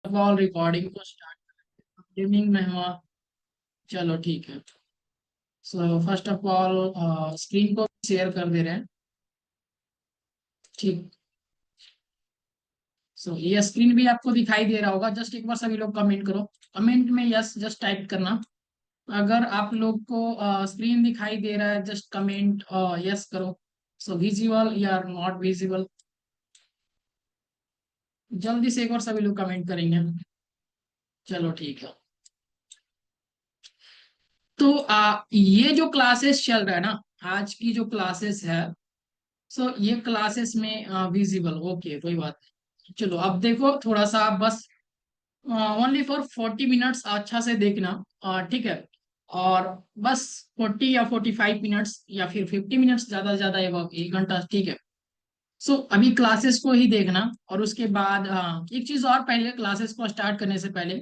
All recording को start gaming में हुआ। चलो ठीक है। So first of all screen को शेयर कर दे रहे हैं। ठीक। सो ये स्क्रीन भी आपको दिखाई दे रहा होगा। जस्ट एक बार सभी लोग कमेंट करो। कमेंट में यस जस्ट टाइप करना। अगर आप लोग को स्क्रीन दिखाई दे रहा है जस्ट कमेंट यस करो। सो विजिबल या नॉट विजिबल। जल्दी से एक बार सभी लोग कमेंट करेंगे। चलो ठीक है। तो ये जो क्लासेस चल रहा है ना, आज की जो क्लासेस है, सो ये क्लासेस में विजिबल ओके कोई बात नहीं। चलो अब देखो थोड़ा सा बस ओनली फॉर 40 मिनट्स अच्छा से देखना। ठीक है। और बस 40 या 45 मिनट्स या फिर 50 मिनट्स, ज्यादा से ज्यादा 1 घंटा ठीक है। सो अभी क्लासेस को ही देखना और उसके बाद एक चीज और, पहले क्लासेस को स्टार्ट करने से पहले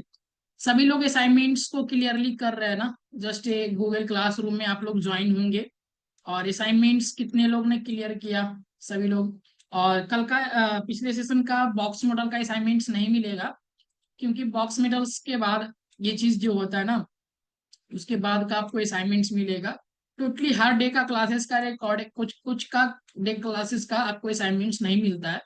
सभी लोग असाइनमेंट्स को क्लियरली कर रहे हैं ना। जस्ट गूगल क्लासरूम में आप लोग ज्वाइन होंगे और असाइनमेंट्स कितने लोग ने क्लियर किया? सभी लोग। और कल का पिछले सेशन का बॉक्स मॉडल का असाइनमेंट्स नहीं मिलेगा, क्योंकि बॉक्स मॉडल्स के बाद ये चीज जो होता है ना, उसके बाद का आपको असाइनमेंट्स मिलेगा। टोटली हर डे का क्लासेस का रिकॉर्ड, कुछ कुछ का डे क्लासेस का आपको असाइनमेंट्स नहीं मिलता है,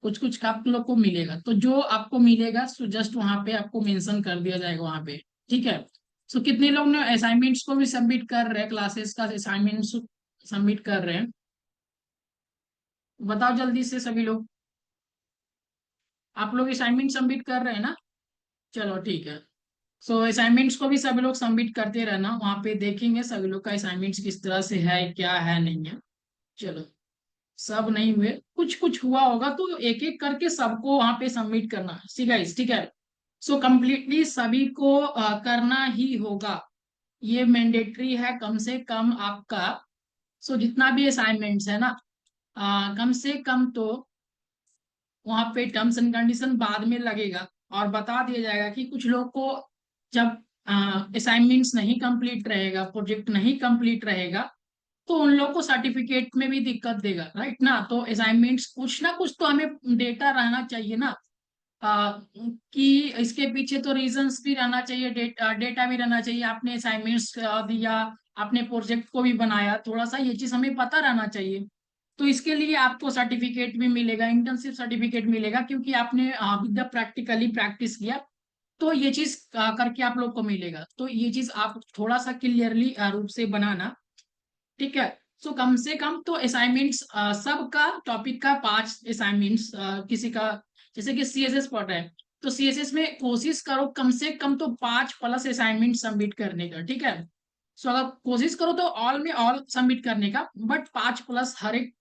कुछ कुछ का आप लोग को मिलेगा। तो जो आपको मिलेगा सो जस्ट वहां पे आपको मेंशन कर दिया जाएगा वहां पे। ठीक है। सो कितने लोग ने असाइनमेंट्स को भी सबमिट कर रहे हैं, क्लासेस का असाइनमेंट्स सबमिट कर रहे हैं? बताओ जल्दी से सभी लोग। आप लोग असाइनमेंट सबमिट कर रहे हैं ना? चलो ठीक है। सो असाइनमेंट्स को भी सभी लोग सबमिट करते रहना, वहां पे देखेंगे सभी लोग का असाइनमेंट्स किस तरह से है, क्या है नहीं है। चलो। सब नहीं हुए, कुछ कुछ हुआ होगा तो एक एक करके सबको वहां पे सबमिट करना है। ठीक है। सो कम्प्लीटली सभी को करना ही होगा। ये मैंडेटरी है कम से कम आपका। सो जितना भी असाइनमेंट्स है ना, कम से कम तो वहां पे टर्म्स एंड कंडीशन बाद में लगेगा और बता दिया जाएगा कि कुछ लोग को जब असाइनमेंट्स नहीं कंप्लीट रहेगा, प्रोजेक्ट नहीं कंप्लीट रहेगा, तो उन लोग को सर्टिफिकेट में भी दिक्कत देगा, राइट ना? तो असाइनमेंट्स कुछ ना कुछ तो हमें डेटा रहना चाहिए ना। कि इसके पीछे तो रीजंस भी रहना चाहिए, डेटा भी रहना चाहिए। आपने असाइनमेंट्स दिया, आपने प्रोजेक्ट को भी बनाया, थोड़ा सा ये चीज हमें पता रहना चाहिए। तो इसके लिए आपको सर्टिफिकेट भी मिलेगा, इंटर्नशिप सर्टिफिकेट मिलेगा, क्योंकि आपने विद प्रैक्टिकली प्रैक्टिस किया। तो ये चीज करके आप लोग को मिलेगा। तो ये चीज आप थोड़ा सा क्लियरली रूप से बनाना। ठीक है। सो कम से कम तो असाइनमेंट्स सबका टॉपिक का 5 असाइनमेंट्स किसी का, जैसे कि सीएसएस पढ़ रहे हैं तो सीएसएस में कोशिश करो कम से कम तो 5+ असाइनमेंट सबमिट करने का। ठीक है। सो अगर कोशिश करो तो ऑल में ऑल सबमिट करने का, बट 5+ हर एक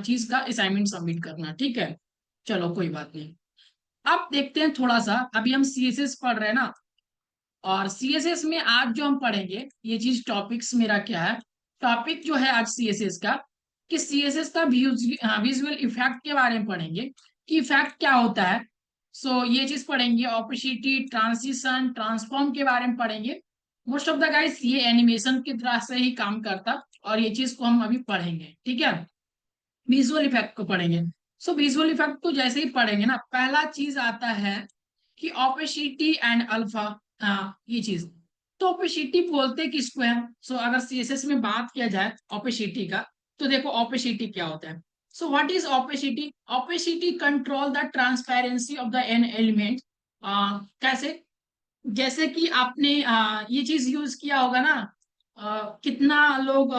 चीज का असाइनमेंट सबमिट करना। ठीक है। चलो कोई बात नहीं। अब देखते हैं थोड़ा सा, अभी हम सीएसएस पढ़ रहे हैं ना, और सीएसएस में आज जो हम पढ़ेंगे ये चीज, टॉपिक्स मेरा क्या है, टॉपिक जो है आज सीएसएस का, कि सीएसएस का विजुअल इफेक्ट के बारे में पढ़ेंगे कि इफेक्ट क्या होता है। सो ये चीज पढ़ेंगे। ऑपेसिटी, ट्रांसिशन, ट्रांसफॉर्म के बारे में पढ़ेंगे। मोस्ट ऑफ द गाइस ये एनिमेशन की तरह से ही काम करता, और ये चीज को हम अभी पढ़ेंगे। ठीक है। विजुअल इफेक्ट को पढ़ेंगे। सो विजुअल इफेक्ट को जैसे ही पढ़ेंगे ना, पहला चीज आता है कि ओपेसिटी एंड अल्फा। ये चीज, तो ओपेसिटी बोलते किसको है? सो अगर सीएसएस में बात किया जाए ओपेसिटी का, तो देखो ओपेसिटी क्या होता है। So what is opacity? Opacity control the transparency of the an element. कैसे? जैसे कि आपने ये चीज यूज किया होगा ना। कितना लोग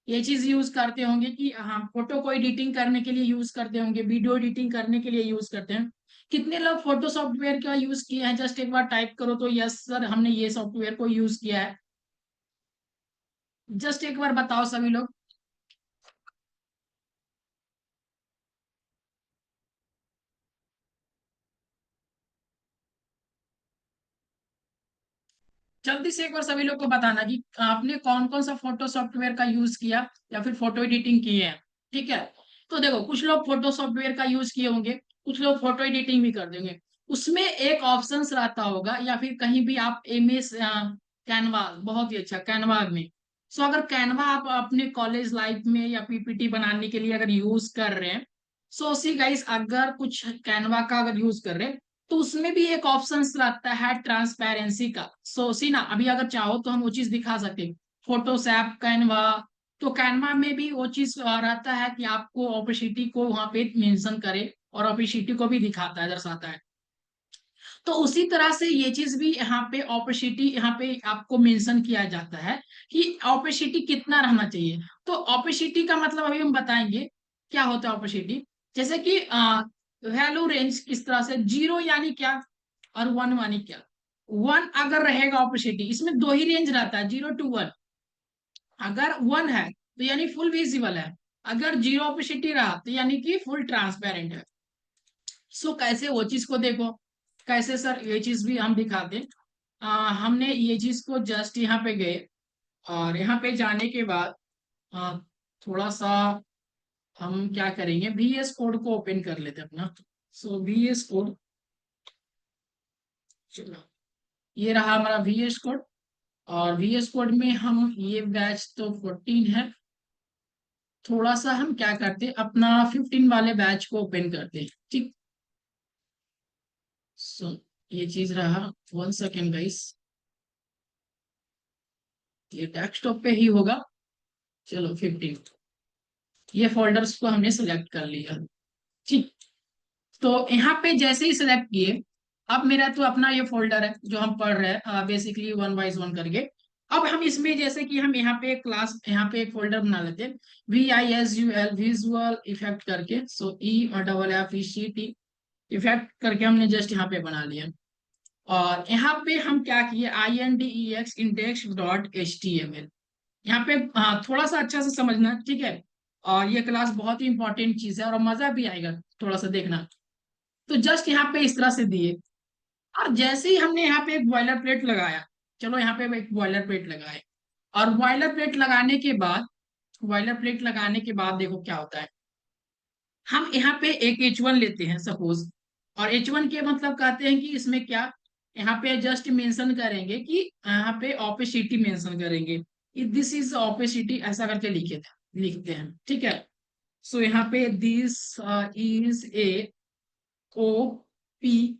ये चीज यूज करते होंगे कि हाँ, फोटो को एडिटिंग करने के लिए यूज करते होंगे, वीडियो एडिटिंग करने के लिए यूज करते हैं। कितने लोग फोटो सॉफ्टवेयर का यूज किए हैं? जस्ट एक बार टाइप करो तो यस सर हमने ये सॉफ्टवेयर को यूज किया है। जस्ट एक बार बताओ सभी लोग। जल्दी से एक बार सभी लोग को बताना कि आपने कौन कौन सा फोटो सॉफ्टवेयर का यूज किया या फिर फोटो एडिटिंग की है। ठीक है। तो देखो कुछ लोग फोटो सॉफ्टवेयर का यूज किए होंगे, कुछ लोग फोटो एडिटिंग भी कर देंगे। उसमें एक ऑप्शन रहता होगा, या फिर कहीं भी आप एमएस कैनवा, बहुत ही अच्छा कैनवा में। सो अगर कैनवा आप अपने कॉलेज लाइफ में या पीपीटी बनाने के लिए अगर यूज कर रहे हैं, सो सी गाइस, अगर कुछ कैनवा का अगर यूज कर रहे हैं, तो उसमें भी एक ऑप्शन रहता है ट्रांसपेरेंसी का। सो सी ना, अभी अगर चाहो तो हम वो चीज दिखा सकते हैं, फोटोशॉप, कैनवा। तो कैनवा में भी वो चीज रहता है कि आपको ओपेसिटी को वहां पे मेंशन करे, और ओपेसिटी को भी दिखाता है, दर्शाता है। तो उसी तरह से ये चीज भी यहाँ पे ऑपेसिटी, यहाँ पे आपको मेंशन किया जाता है कि ऑपेसिटी कितना रहना चाहिए। तो ऑपेसिटी का मतलब अभी हम बताएंगे क्या होता है ऑपेसिटी। जैसे कि वैल्यू रेंज किस तरह से, जीरो यानी क्या, और वन यानी क्या। वन अगर रहेगा ऑपेसिटी, इसमें दो ही रेंज रहता है, 0 to 1। अगर वन है तो यानी फुल विजिबल है, अगर जीरो ऑपेसिटी रहा तो यानी कि फुल ट्रांसपेरेंट है। सो कैसे वो चीज को देखो, कैसे सर ये चीज भी हम दिखाते हैं। हमने ये चीज को जस्ट यहाँ पे गए, और यहाँ पे जाने के बाद आ, थोड़ा सा हम क्या करेंगे, VS कोड को ओपन कर लेते हैं अपना। सो VS कोड, चलो ये रहा हमारा VS कोड। और VS कोड में हम ये बैच तो 14 है, थोड़ा सा हम क्या करते हैं, अपना 15 वाले बैच को ओपन करते हैं, ठीक। सो ये चीज रहा, 1 सेकेंड गाइस, ये डेस्कटॉप पे ही होगा। चलो 15, ये फोल्डर्स को हमने सिलेक्ट कर लिया, ठीक। तो यहाँ पे जैसे ही सिलेक्ट किए, अब मेरा तो अपना ये फोल्डर है जो हम पढ़ रहे हैं बेसिकली वन बाइज वन करके। अब हम इसमें जैसे कि हम यहाँ पे एक क्लास, यहाँ पे एक फोल्डर बना लेते हैं, VISUL, विजुअल इफेक्ट करके। सो EFFECT इफेक्ट करके हमने जस्ट यहाँ पे बना लिया। और यहाँ पे हम क्या किए, INDEX index.html। यहाँ पे थोड़ा सा अच्छा से समझना, ठीक है। और ये क्लास बहुत ही इंपॉर्टेंट चीज है, और मजा भी आएगा थोड़ा सा देखना। तो जस्ट यहाँ पे इस तरह से दिए, और जैसे ही हमने यहाँ पे एक बॉयलर प्लेट लगाया, चलो यहाँ पे एक बॉयलर प्लेट लगाए, और बॉयलर प्लेट लगाने के बाद, बॉयलर प्लेट लगाने के बाद देखो क्या होता है। हम यहाँ पे एक H1 लेते हैं सपोज, और H1 के मतलब कहते हैं कि इसमें क्या, यहाँ पे जस्ट मेंशन करेंगे कि यहाँ पे ऑपेसिटी मेंशन करेंगे, दिस इज ऑपेसिटी, ऐसा करके लिखते हैं, ठीक है। सो यहाँ पे this is A O P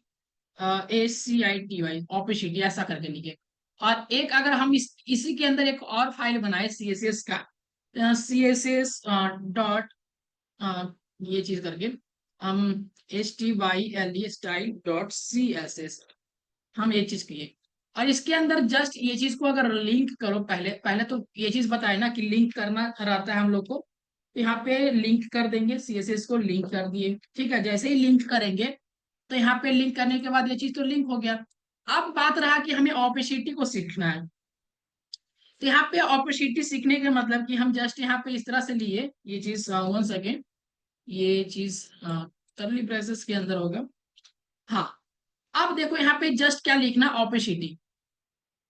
ACITY, opacity, ऐसा करके लिखे। और एक अगर हम इसी के अंदर एक और फाइल बनाए CSS का, CSS डॉट ये चीज करके, हम STYLE स्टाइल डॉट CSS, हम ये चीज किए। और इसके अंदर जस्ट ये चीज को अगर लिंक करो, पहले पहले तो ये चीज बताए ना कि लिंक करना रहता है हम लोग को, तो यहाँ पे लिंक कर देंगे, CSS को लिंक कर दिए, ठीक है। जैसे ही लिंक करेंगे, तो यहाँ पे लिंक करने के बाद ये चीज तो लिंक हो गया। अब बात रहा कि हमें ऑपेसिटी को सीखना है। तो यहाँ पे ऑपेसिटी सीखने का मतलब कि हम जस्ट यहाँ पे इस तरह से लिए ये चीज, 1 सेकेंड, ये चीज करली ब्रेसेस के अंदर होगा। हाँ, अब देखो यहाँ पे जस्ट क्या लिखना, ऑपेसिटी,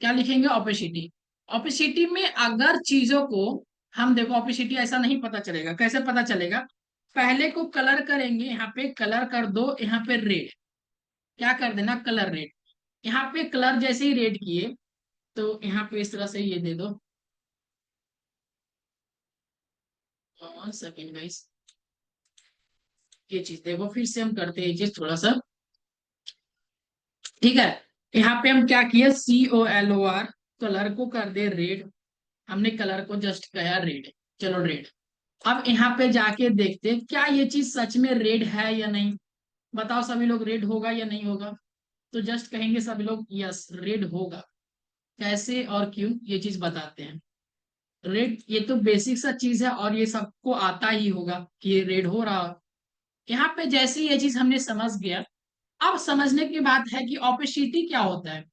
क्या लिखेंगे, ऑपेसिटी। ऑपेसिटी में अगर चीजों को हम देखो, ऑपेसिटी ऐसा नहीं पता चलेगा, कैसे पता चलेगा, पहले को कलर करेंगे, यहाँ पे कलर कर दो, यहाँ पे रेड, क्या कर देना, कलर रेड। यहाँ पे कलर जैसे ही रेड किए, तो यहाँ पे इस तरह से ये दे दो, 1 सेकेंड गाइस, ये चीज देखो, फिर से हम करते हैं ये चीज थोड़ा सा, ठीक है। यहाँ पे हम क्या किए, COLOR, कलर को कर दे रेड, हमने कलर को जस्ट कहा रेड, चलो रेड। अब यहाँ पे जाके देखते हैं क्या ये चीज सच में रेड है या नहीं। बताओ सभी लोग, रेड होगा या नहीं होगा। तो जस्ट कहेंगे सभी लोग यस रेड होगा। कैसे और क्यों, ये चीज बताते हैं। रेड ये तो बेसिक सा चीज है, और ये सबको आता ही होगा कि ये रेड हो रहा। यहाँ पे जैसे ही ये चीज हमने समझ गया, अब समझने की बात है कि ऑपेसिटी क्या होता है।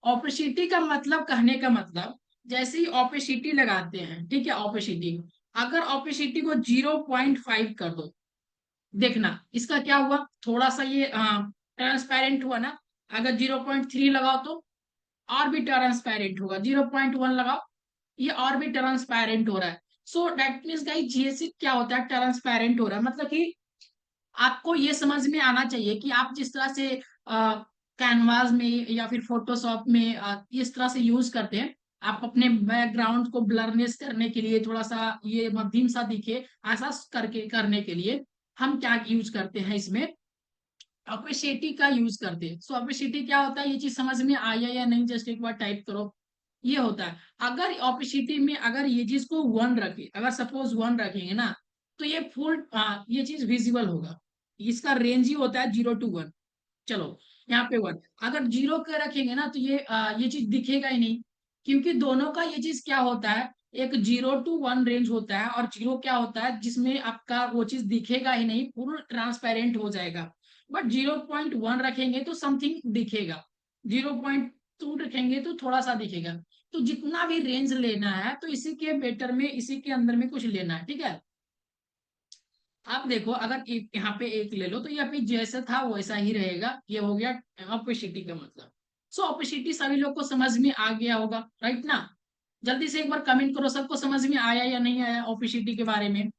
ऑपेसिटी का मतलब, कहने का मतलब, जैसे ही ऑपेसिटी लगाते हैं, ठीक है, ऑपेसिटी, अगर ऑपेसिटी को 0.5 कर दो, देखना इसका क्या हुआ, थोड़ा सा ये ट्रांसपेरेंट हुआ ना। अगर 0.3 लगाओ तो और भी ट्रांसपेरेंट होगा, 0.1 लगाओ, ये और भी ट्रांसपेरेंट हो रहा है। So that means guys, GSC क्या होता है, ट्रांसपेरेंट हो रहा है, मतलब कि आपको ये समझ में आना चाहिए कि आप जिस तरह से कैनवास में या फिर फोटोशॉप में इस तरह से यूज करते हैं, आप अपने बैकग्राउंड को ब्लरनेस करने के लिए, थोड़ा सा ये मध्यम सा दिखे, ऐसा करके करने के लिए हम क्या यूज करते हैं इसमें, ऑपेसिटी का यूज करते हैं। सो ऑपेसिटी क्या होता है, ये चीज समझ में आया या नहीं, जस्ट एक बार टाइप करो। ये होता है, अगर ऑपेसिटी में अगर ये चीज को 1 रखे, अगर सपोज 1 रखेंगे ना, तो ये फुल ये चीज विजिबल होगा। इसका रेंज ही होता है 0 to 1। चलो यहाँ पे 1, अगर 0 का रखेंगे ना, तो ये चीज दिखेगा ही नहीं, क्योंकि दोनों का ये चीज क्या होता है, एक 0 to 1 रेंज होता है, और 0 क्या होता है जिसमें आपका वो चीज दिखेगा ही नहीं, पूरा ट्रांसपेरेंट हो जाएगा। बट 0.1 रखेंगे तो समथिंग दिखेगा, 0.2 रखेंगे तो थोड़ा सा दिखेगा। तो जितना भी रेंज लेना है, तो इसी के बेटर में, इसी के अंदर में कुछ लेना है, ठीक है। आप देखो, अगर यहाँ पे 1 ले लो, तो यहाँ पे जैसा था वैसा ही रहेगा, ये हो गया ऑपेसिटी का मतलब। सो ऑपेसिटी सभी लोग को समझ में आ गया होगा, राइट ना। जल्दी से एक बार कमेंट करो, सबको समझ में आया या नहीं आया ऑपेसिटी के बारे में,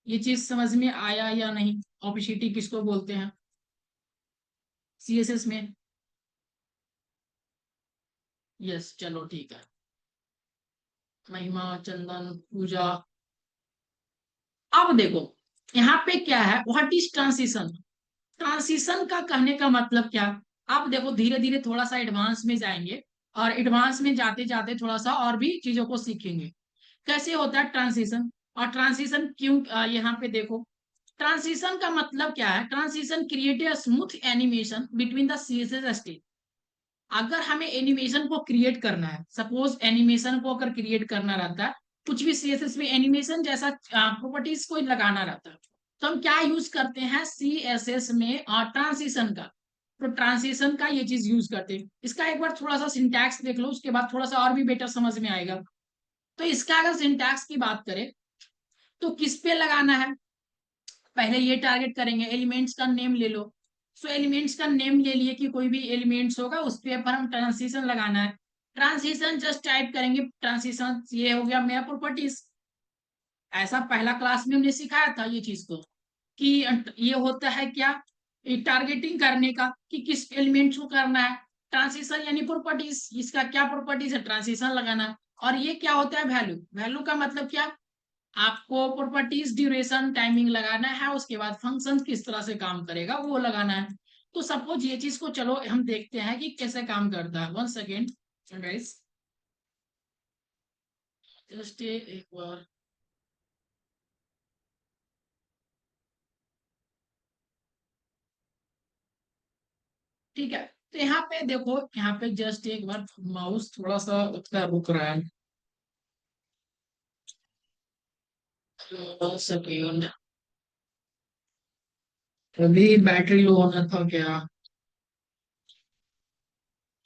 ये चीज समझ में आया या नहीं, ऑपेसिटी किसको बोलते हैं सीएसएस में। यस, चलो ठीक है। महिमा, चंदन, पूजा। अब देखो यहाँ पे क्या है, व्हाट इज ट्रांसिशन। ट्रांसिशन का कहने का मतलब क्या। आप देखो धीरे धीरे थोड़ा सा एडवांस में जाएंगे, और एडवांस में जाते जाते थोड़ा सा और भी चीजों को सीखेंगे, कैसे होता है ट्रांसिशन। और ट्रांसिशन क्यों, यहाँ पे देखो, ट्रांसिशन का मतलब क्या है, transition create a smooth animation between the CSS stage. अगर हमें एनिमेशन को क्रिएट करना है, सपोज एनिमेशन को अगर क्रिएट करना रहता है, कुछ भी सीएसएस में एनिमेशन जैसा प्रॉपर्टीज को लगाना रहता है, तो हम क्या यूज करते हैं सीएसएस में, ट्रांसिशन का। तो ट्रांसिशन का ये चीज यूज करते हैं। इसका एक बार थोड़ा सा सिंटैक्स देख लो, उसके बाद थोड़ा सा और भी बेटर समझ में आएगा। तो इसका अगर सिंटैक्स की बात करें, तो किस पे लगाना है, पहले ये टारगेट करेंगे, एलिमेंट्स का नेम ले लो। सो एलिमेंट्स का नेम ले लिए कि कोई भी एलिमेंट्स होगा उस पे पर हम ट्रांसिशन लगाना है। ट्रांसिशन जस्ट टाइप करेंगे ट्रांसिशन, ये हो गया मेरा प्रॉपर्टीज। ऐसा पहला क्लास में हमने सिखाया था ये चीज को, कि ये होता है क्या, टारगेटिंग करने का, कि किस एलिमेंट्स को करना है। ट्रांसिशन यानी प्रॉपर्टीज, इसका क्या प्रॉपर्टीज है, ट्रांसिशन लगाना है। और ये क्या होता है, वैल्यू। वैल्यू का मतलब क्या, आपको प्रॉपर्टीज ड्यूरेशन टाइमिंग लगाना है, उसके बाद फंक्शन किस तरह से काम करेगा वो लगाना है। तो सपोज ये चीज को चलो हम देखते हैं कि कैसे काम करता है। 1 सेकेंड गाइस, जस्ट एक बार। ठीक है, तो यहाँ पे देखो, यहाँ पे जस्ट एक बार माउस थोड़ा सा लगता है रुक रहा है। 2 सेकेंड, अभी बैटरी लो होना था क्या।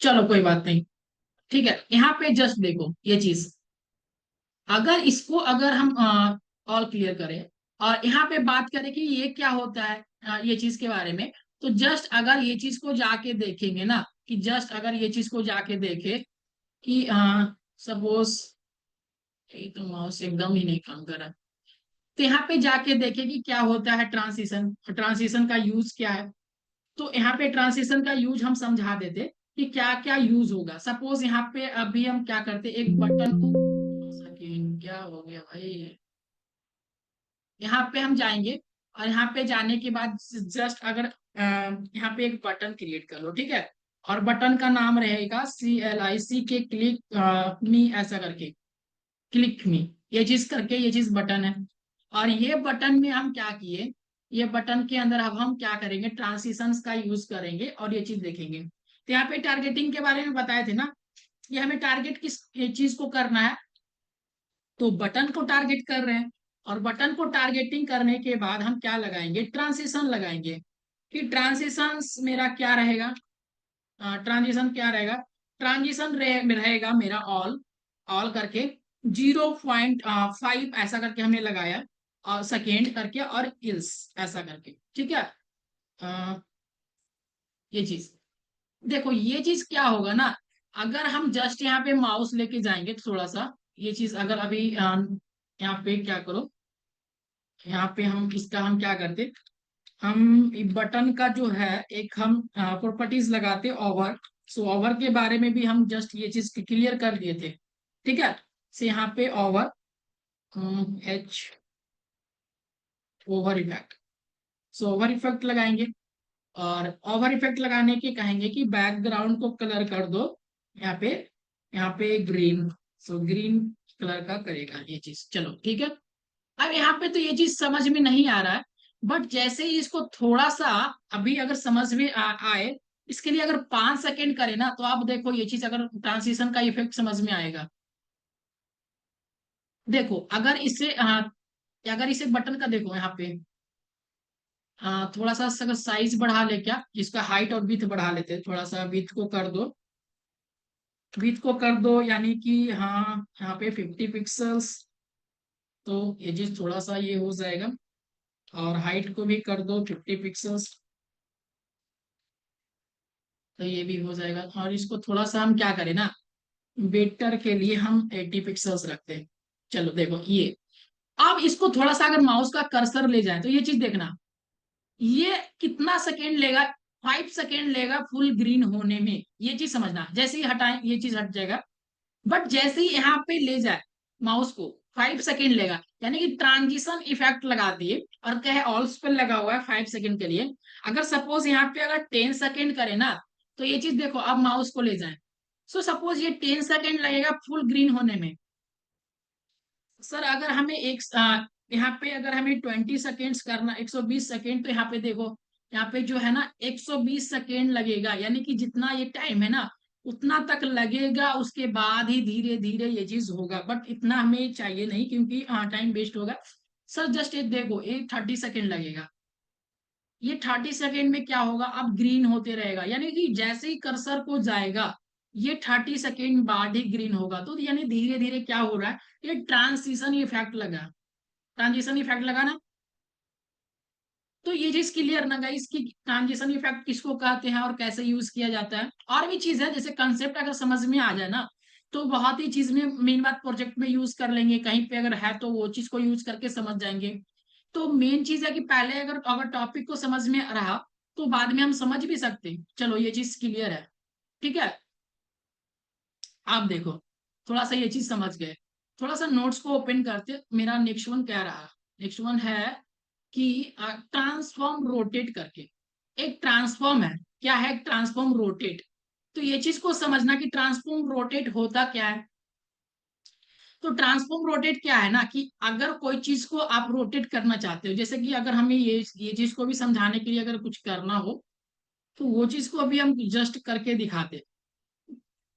चलो कोई बात नहीं, ठीक है। यहाँ पे जस्ट देखो ये चीज, अगर इसको अगर हम ऑल क्लियर करें, और यहाँ पे बात करें कि ये क्या होता है, ये चीज के बारे में, तो जस्ट अगर ये चीज को जाके देखेंगे ना, कि जस्ट अगर ये चीज को जाके देखे कि सपोज, तो माउस एकदम ही नहीं काम कर रहा, तो यहाँ पे जाके देखे कि क्या होता है ट्रांसिशन, ट्रांसिशन का यूज क्या है। तो यहाँ पे ट्रांसिशन का यूज हम समझा देते कि क्या क्या यूज होगा। सपोज यहाँ पे अभी हम क्या करते, एक बटन को, सेकंड क्या हो गया भाई, यहाँ पे हम जाएंगे, और यहाँ पे जाने के बाद जस्ट अगर यहाँ पे एक बटन क्रिएट कर लो, ठीक है। और बटन का नाम रहेगा CLIC के क्लिक मी, ऐसा करके, क्लिक मी, ये चीज करके, ये चीज बटन है। और ये बटन में हम क्या किए, ये बटन के अंदर अब हम क्या करेंगे, ट्रांसिशंस का यूज करेंगे और ये चीज देखेंगे। तो यहाँ पे टारगेटिंग के बारे में बताए थे ना, ये हमें टारगेट किस चीज को करना है, तो बटन को टारगेट कर रहे हैं। और बटन को टारगेटिंग करने के बाद हम क्या लगाएंगे, ट्रांसिशन लगाएंगे। कि ट्रांसिशन मेरा क्या रहेगा, ट्रांजिशन क्या रहेगा, ट्रांजिशन रहेगा मेरा ऑल, ऑल करके 0.5 ऐसा करके हमने लगाया, और सेकेंड करके, और इल्स ऐसा करके, ठीक है। अ, ये चीज देखो, ये चीज क्या होगा ना, अगर हम जस्ट यहाँ पे माउस लेके जाएंगे थोड़ा सा, ये चीज अगर अभी यहाँ पे क्या करो, यहाँ पे हम इसका हम क्या करते, हम बटन का जो है एक हम प्रॉपर्टीज लगाते ओवर। सो ओवर के बारे में भी हम जस्ट ये चीज क्लियर कर दिए थे, ठीक है। से यहाँ पे over, H, over effect, so over effect लगाएंगे, और ओवर इफेक्ट लगाने के कहेंगे कि बैकग्राउंड को कलर कर दो यहाँ पे, यहाँ पे ग्रीन। सो ग्रीन कलर का करेगा ये चीज। चलो ठीक है। अब यहाँ पे तो ये चीज समझ में नहीं आ रहा है, बट जैसे ही इसको थोड़ा सा अभी अगर समझ में आए, इसके लिए अगर 5 सेकेंड करे ना, तो आप देखो ये चीज अगर ट्रांसिशन का इफेक्ट समझ में आएगा। देखो अगर इसे अगर इसे बटन का देखो यहाँ पे, थोड़ा सा अगर साइज बढ़ा ले, क्या इसका हाइट और विड्थ बढ़ा लेते हैं, थोड़ा सा विड्थ को कर दो, विड्थ को कर दो यानी कि हाँ यहाँ पे 50 पिक्सल्स, तो ये चीज थोड़ा सा ये हो जाएगा। और हाइट को भी कर दो 50 पिक्सल्स, तो ये भी हो जाएगा। और इसको थोड़ा सा हम क्या करें ना, वेक्टर के लिए हम 80 पिक्सल्स रखते हैं। चलो देखो ये, अब इसको थोड़ा सा अगर माउस का कर्सर ले जाए तो ये चीज देखना, ये कितना सेकेंड लेगा, 5 सेकेंड लेगा फुल ग्रीन होने में। ये चीज समझना, जैसे ही हटाएं ये चीज हट जाएगा, बट जैसे ही यहाँ पे ले जाए माउस को 5 सेकेंड लेगा, यानी कि ट्रांजिशन इफेक्ट लगा दिए और कहे ऑल स्पेल लगा हुआ है 5 सेकेंड के लिए। अगर सपोज यहाँ पे अगर 10 सेकेंड करे ना, तो ये चीज देखो, अब माउस को ले जाए, सो सपोज ये 10 सेकेंड लगेगा फुल ग्रीन होने में। सर अगर हमें यहाँ पे अगर हमें 20 सेकेंड्स करना, 120 सेकेंड, तो यहाँ पे देखो, यहाँ पे जो है ना 120 सेकेंड लगेगा, यानी कि जितना ये टाइम है ना उतना तक लगेगा, उसके बाद ही धीरे धीरे ये चीज होगा। बट इतना हमें चाहिए नहीं, क्योंकि टाइम वेस्ट होगा। सर जस्ट एक देखो, एक 30 सेकेंड लगेगा, ये 30 सेकेंड में क्या होगा, अब ग्रीन होते रहेगा, यानी कि जैसे ही कर्सर को जाएगा ये 30 सेकेंड बाद ही ग्रीन होगा। तो यानी धीरे धीरे क्या हो रहा है, ये ट्रांसिशन इफेक्ट लगा, ट्रांजिशन इफेक्ट लगा ना। तो ये चीज क्लियर ना गाइस कि ट्रांजिशन इफेक्ट किसको कहते हैं और कैसे यूज किया जाता है। और भी चीज है, जैसे कंसेप्ट अगर समझ में आ जाए ना, तो बहुत ही चीज में मेन बात प्रोजेक्ट में यूज कर लेंगे, कहीं पे अगर है तो वो चीज को यूज करके समझ जाएंगे। तो मेन चीज है कि पहले अगर अगर टॉपिक को समझ में रहा, तो बाद में हम समझ भी सकते हैं। चलो ये चीज क्लियर है, ठीक है। आप देखो, थोड़ा सा ये चीज समझ गए, थोड़ा सा नोट्स को ओपन करते, मेरा नेक्स्ट वन क्या रहा। नेक्स्ट वन है कि ट्रांसफॉर्म रोटेट करके, एक ट्रांसफॉर्म है, क्या है ट्रांसफॉर्म रोटेट। तो ये चीज को समझना कि ट्रांसफॉर्म रोटेट होता क्या है। तो ट्रांसफॉर्म रोटेट क्या है ना, कि अगर कोई चीज को आप रोटेट करना चाहते हो, जैसे कि अगर हमें ये चीज को भी समझाने के लिए अगर कुछ करना हो, तो वो चीज को अभी हम जस्ट करके दिखाते।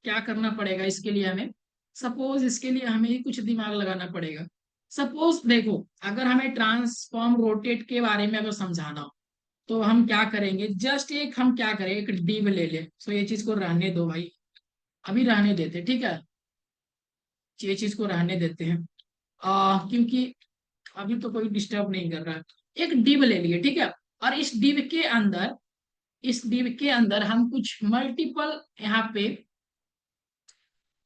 क्या करना पड़ेगा इसके लिए हमें, सपोज इसके लिए हमें ही कुछ दिमाग लगाना पड़ेगा। सपोज देखो, अगर हमें ट्रांसफॉर्म रोटेट के बारे में अगर समझाना हो, तो हम क्या करेंगे, जस्ट एक हम क्या करें, एक डिव ले ले। सो ये चीज को रहने दो भाई, अभी रहने देते, ठीक है, ये चीज को रहने देते हैं, क्योंकि अभी तो कोई डिस्टर्ब नहीं कर रहा है। एक डिव ले लिए, ठीक है, और इस डिव के अंदर हम कुछ मल्टीपल यहाँ पे,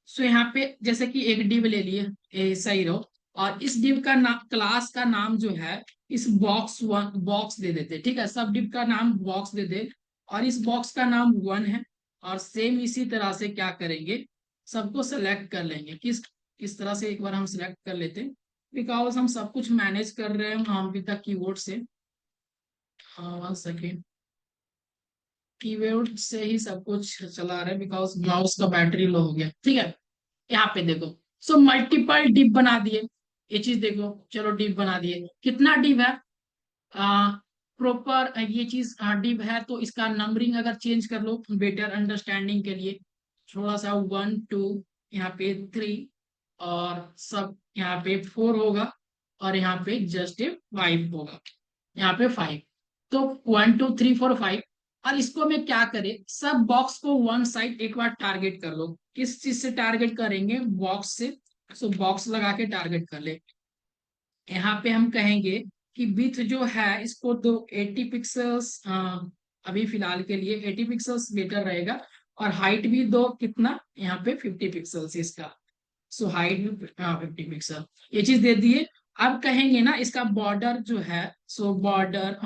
सो यहाँ पे जैसे कि एक डिव ले लिए, सही रहो, और इस डिव का नाम, क्लास का नाम जो है, इस बॉक्स दे देते, ठीक है, सब डिव का नाम बॉक्स दे दे, और इस बॉक्स का नाम 1 है। और सेम इसी तरह से क्या करेंगे, सबको सेलेक्ट कर लेंगे, किस तरह से एक बार हम सिलेक्ट कर लेते हैं, बिकॉज हम सब कुछ मैनेज कर रहे हैं अभी तक कीबोर्ड से। हाँ 1 सेकेंड, कीबोर्ड से ही सब कुछ चला रहे हैं, बिकॉज माउस का बैटरी लो हो गया, ठीक है। यहाँ पे देखो, सो मल्टीपल डिप बना दिए, ये चीज देखो, चलो डिप बना दिए, कितना डिप है, प्रॉपर ये चीज डिप है, तो इसका नंबरिंग अगर चेंज कर लो बेटर अंडरस्टैंडिंग के लिए, थोड़ा सा 1 2, यहाँ पे 3, और सब यहाँ पे 4 होगा, और यहाँ पे जस्ट 5 होगा, यहाँ पे 5। तो 1 2 3 4 5, और इसको मैं क्या करे, सब बॉक्स को वन साइड एक बार टारगेट कर लो। किस चीज से टारगेट करेंगे, बॉक्स से। सो बॉक्स लगा के टारगेट कर ले। यहाँ पे हम कहेंगे कि विड्थ जो है इसको दो 80 पिक्सल्स, अभी फिलहाल के लिए 80 पिक्सल्स बेटर रहेगा। और हाइट भी दो, कितना, यहाँ पे 50 पिक्सल्स इसका। सो हाइट भी 50 पिक्सल, ये चीज दे दिए। अब कहेंगे ना इसका बॉर्डर जो है, सो बॉर्डर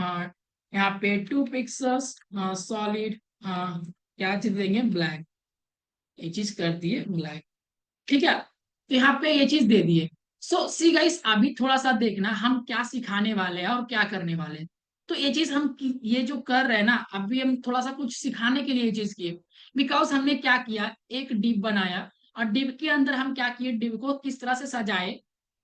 यहाँ पे 2 पिक्सल्स सॉलिड, क्या चीज देंगे, ब्लैक, ये चीज कर दिए ब्लैक, ठीक है। तो यहाँ पे ये चीज दे दिए। सो सी गाइस, अभी थोड़ा सा देखना हम क्या सिखाने वाले हैं और क्या करने वाले हैं। तो ये चीज हम ये जो कर रहे हैं ना, अभी हम थोड़ा सा कुछ सिखाने के लिए ये चीज किए। बिकॉज हमने क्या किया, एक डिप बनाया, और डिप के अंदर हम क्या किए, डिप को किस तरह से सजाए,